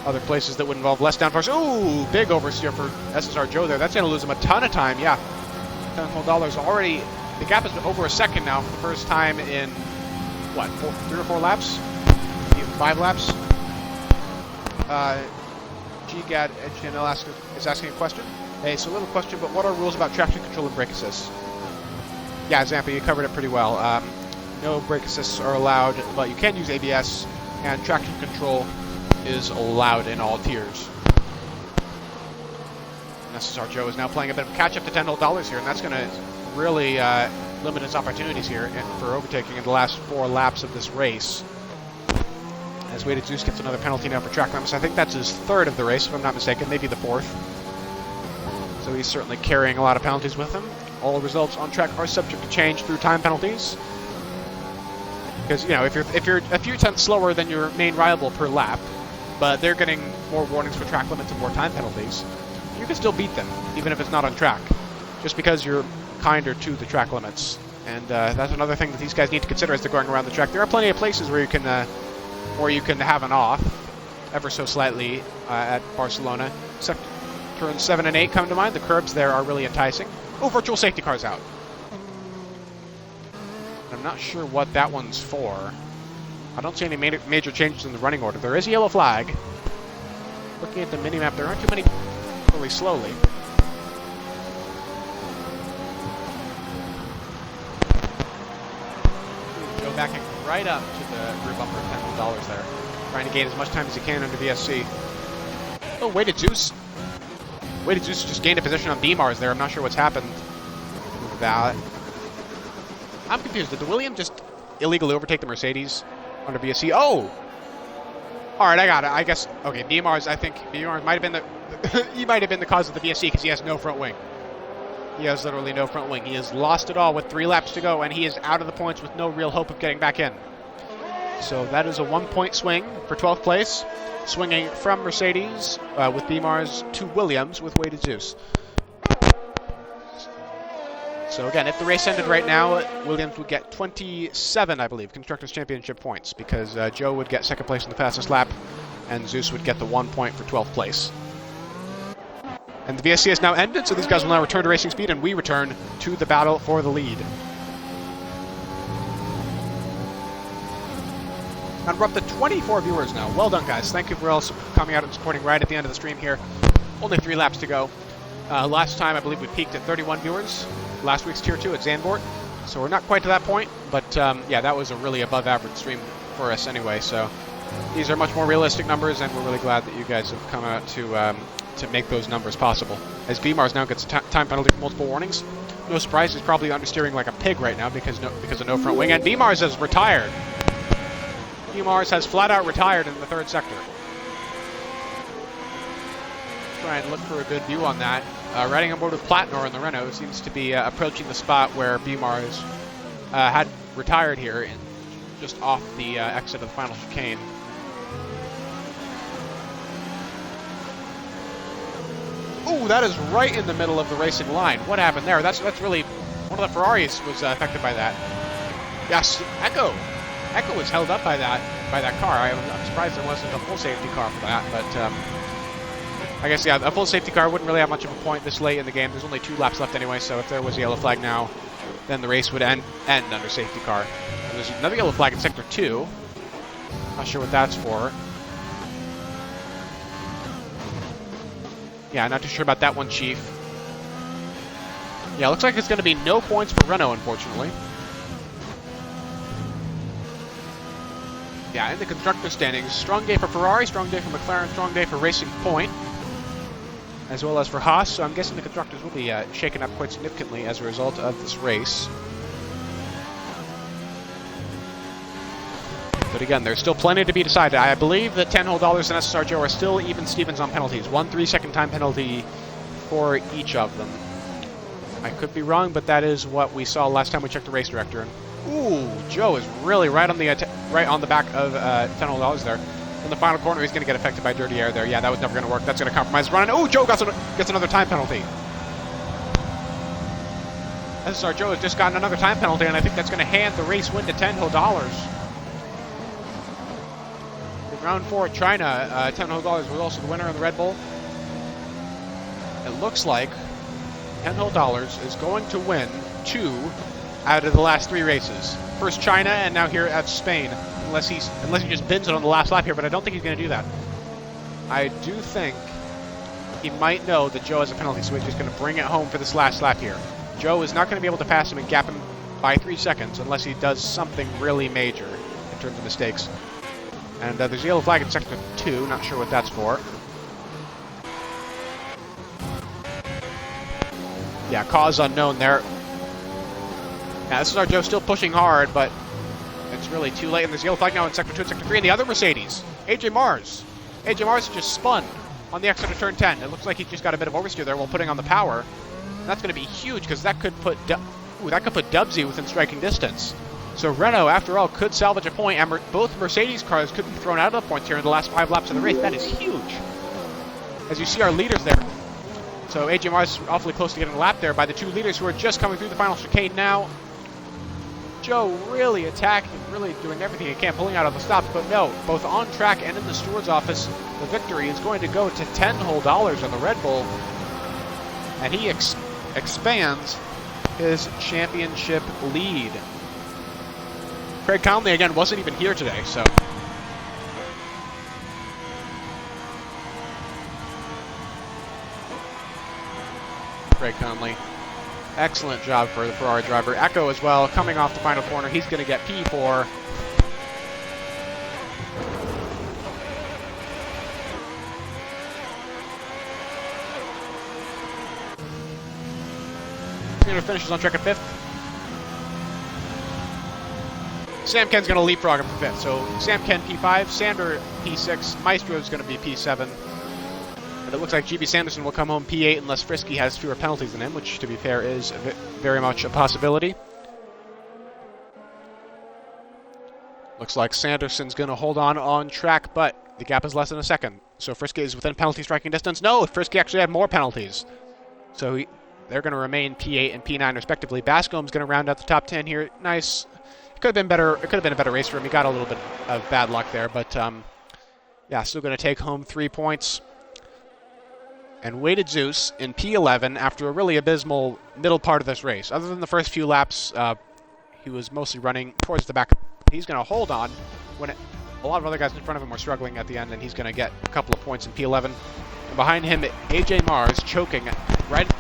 Other places that would involve less downforce. Ooh, big oversteer for SSR Joe there. That's going to lose him a ton of time. Yeah, $10 whole already. The gap is over a second now for the first time in what, 3 or 4 laps? Even 5 laps. GGAD HTML is asking a question. Hey, it's a little question, but what are rules about traction control and brake assist? Yeah, Zampa, you covered it pretty well. No brake assists are allowed, but you can use ABS, and traction control is allowed in all tiers. And SSR Joe is now playing a bit of catch-up to $10 whole here, and that's going to really limit his opportunities here for overtaking in the last 4 laps of this race. As Weighted Zeus gets another penalty now for track limits. I think that's his 3rd of the race, if I'm not mistaken, maybe the 4th. So he's certainly carrying a lot of penalties with him. All results on track are subject to change through time penalties. Because, you know, if you're a few tenths slower than your main rival per lap, but they're getting more warnings for track limits and more time penalties, you can still beat them, even if it's not on track, just because you're kinder to the track limits. And that's another thing that these guys need to consider as they're going around the track. There are plenty of places where you can have an off, ever so slightly, at Barcelona. Except turns 7 and 8 come to mind. The curbs there are really enticing. Oh, virtual safety car's out. I'm not sure what that one's for. I don't see any major changes in the running order. There is a yellow flag. Looking at the mini-map, there aren't too many really slowly. Joe backing right up to the rear bumper of $10 there. Trying to gain as much time as he can under VSC. Oh, Weighted Zeus. Weighted Zeus just gained a position on B-Mars there. I'm not sure what's happened with that. I'm confused. Did the William just illegally overtake the Mercedes under VSC? Oh! Alright, I got it. I guess, okay, B-Mars, I think B-Mars might have been he might have been the cause of the VSC because he has no front wing. He has literally no front wing. He has lost it all with 3 laps to go, and he is out of the points with no real hope of getting back in. So that is a 1-point swing for 12th place. Swinging from Mercedes with B-Mars to Williams with Weighted Zeus. So again, if the race ended right now, Williams would get 27, I believe, Constructors' Championship points, because Joe would get second place in the fastest lap, and Zeus would get the 1 point for 12th place. And the VSC has now ended, so these guys will now return to racing speed, and we return to the battle for the lead. And we're up to 24 viewers now. Well done, guys. Thank you for all coming out and supporting right at the end of the stream here. Only 3 laps to go. Last time, I believe we peaked at 31 viewers. Last week's Tier 2 at Zandvoort. So we're not quite to that point, but yeah, that was a really above average stream for us anyway. So these are much more realistic numbers, and we're really glad that you guys have come out to make those numbers possible. As B-Mars now gets a time penalty for multiple warnings. No surprise, he's probably understeering like a pig right now because of no front wing. And B-Mars has retired. B-Mars has flat out retired in the 3rd sector. Try and look for a good view on that. Riding on board with Platnor in the Renault seems to be approaching the spot where B-Mars had retired here, just off the exit of the final chicane. Ooh, that is right in the middle of the racing line. What happened there? That's really... One of the Ferraris was affected by that. Yes, Echo was held up by that car. I'm surprised there wasn't a full safety car for that, but I guess, yeah, a full safety car wouldn't really have much of a point this late in the game. There's only 2 laps left anyway, so if there was a yellow flag now, then the race would end under safety car. And there's another yellow flag in Sector 2. Not sure what that's for. Yeah, not too sure about that one, Chief. Yeah, looks like it's going to be no points for Renault, unfortunately. Yeah, in the constructor standings, strong day for Ferrari, strong day for McLaren, strong day for Racing Point, as well as for Haas. So I'm guessing the constructors will be shaken up quite significantly as a result of this race. But again, there's still plenty to be decided. I believe that $10 whole and SSR Joe are still even Stevens on penalties. 1 3-second time penalty for each of them. I could be wrong, but that is what we saw last time we checked the race director. And ooh, Joe is really right on the back of $10 whole there. In the final corner, he's going to get affected by dirty air there. Yeah, that was never going to work. That's going to compromise run. Oh, Joe gets another time penalty. SSR Joe has just gotten another time penalty, and I think that's going to hand the race win to $10 whole. In round 4 at China, $10 whole was also the winner in the Red Bull. It looks like $10 whole is going to win 2 out of the last 3 races. First China, and now here at Spain. Unless he just bins it on the last lap here, but I don't think he's going to do that. I do think he might know that Joe has a penalty, so he's just going to bring it home for this last lap here. Joe is not going to be able to pass him and gap him by 3 seconds unless he does something really major in terms of mistakes. And there's a yellow flag in Sector 2, not sure what that's for. Yeah, cause unknown there. Yeah, this is our Joe still pushing hard, but it's really too late. And there's a yellow flag now in Sector 2 and Sector 3. And the other Mercedes, AJ Mars. AJ Mars just spun on the exit of Turn 10. It looks like he just got a bit of oversteer there while putting on the power. And that's going to be huge because that could put Dubsy within striking distance. So Renault, after all, could salvage a point, and both Mercedes cars could be thrown out of the points here in the last 5 laps of the race. That is huge. As you see our leaders there. So AJ Mars is awfully close to getting a lap there by the 2 leaders who are just coming through the final chicane now. Joe really attacking, really doing everything he can, pulling out of the stops, but no, both on track and in the steward's office, the victory is going to go to $10 whole on the Red Bull, and he expands his championship lead. Craig Conley, again, wasn't even here today, so... Craig Conley. Excellent job for the Ferrari driver. Echo as well, coming off the final corner. He's going to get P4. Finishes on track at 5th. Sam Ken's going to leapfrog him for 5th. So Sam Ken P5, Sander P6, Maestro is going to be P7. And it looks like GB Sanderson will come home P8 unless Frisky has fewer penalties than him, which, to be fair, is very much a possibility. Looks like Sanderson's going to hold on track, but the gap is less than a second. So Frisky is within penalty striking distance. No, Frisky actually had more penalties. So They're going to remain P8 and P9 respectively. Bascom's going to round out the top 10 here. Nice. It could have been better. It could have been a better race for him. He got a little bit of bad luck there, but yeah, still going to take home 3 points. And Weighted Zeus in P11 after a really abysmal middle part of this race. Other than the first few laps, he was mostly running towards the back. He's going to hold on when a lot of other guys in front of him were struggling at the end, and he's going to get a couple of points in P11. And behind him, AJ Mars choking right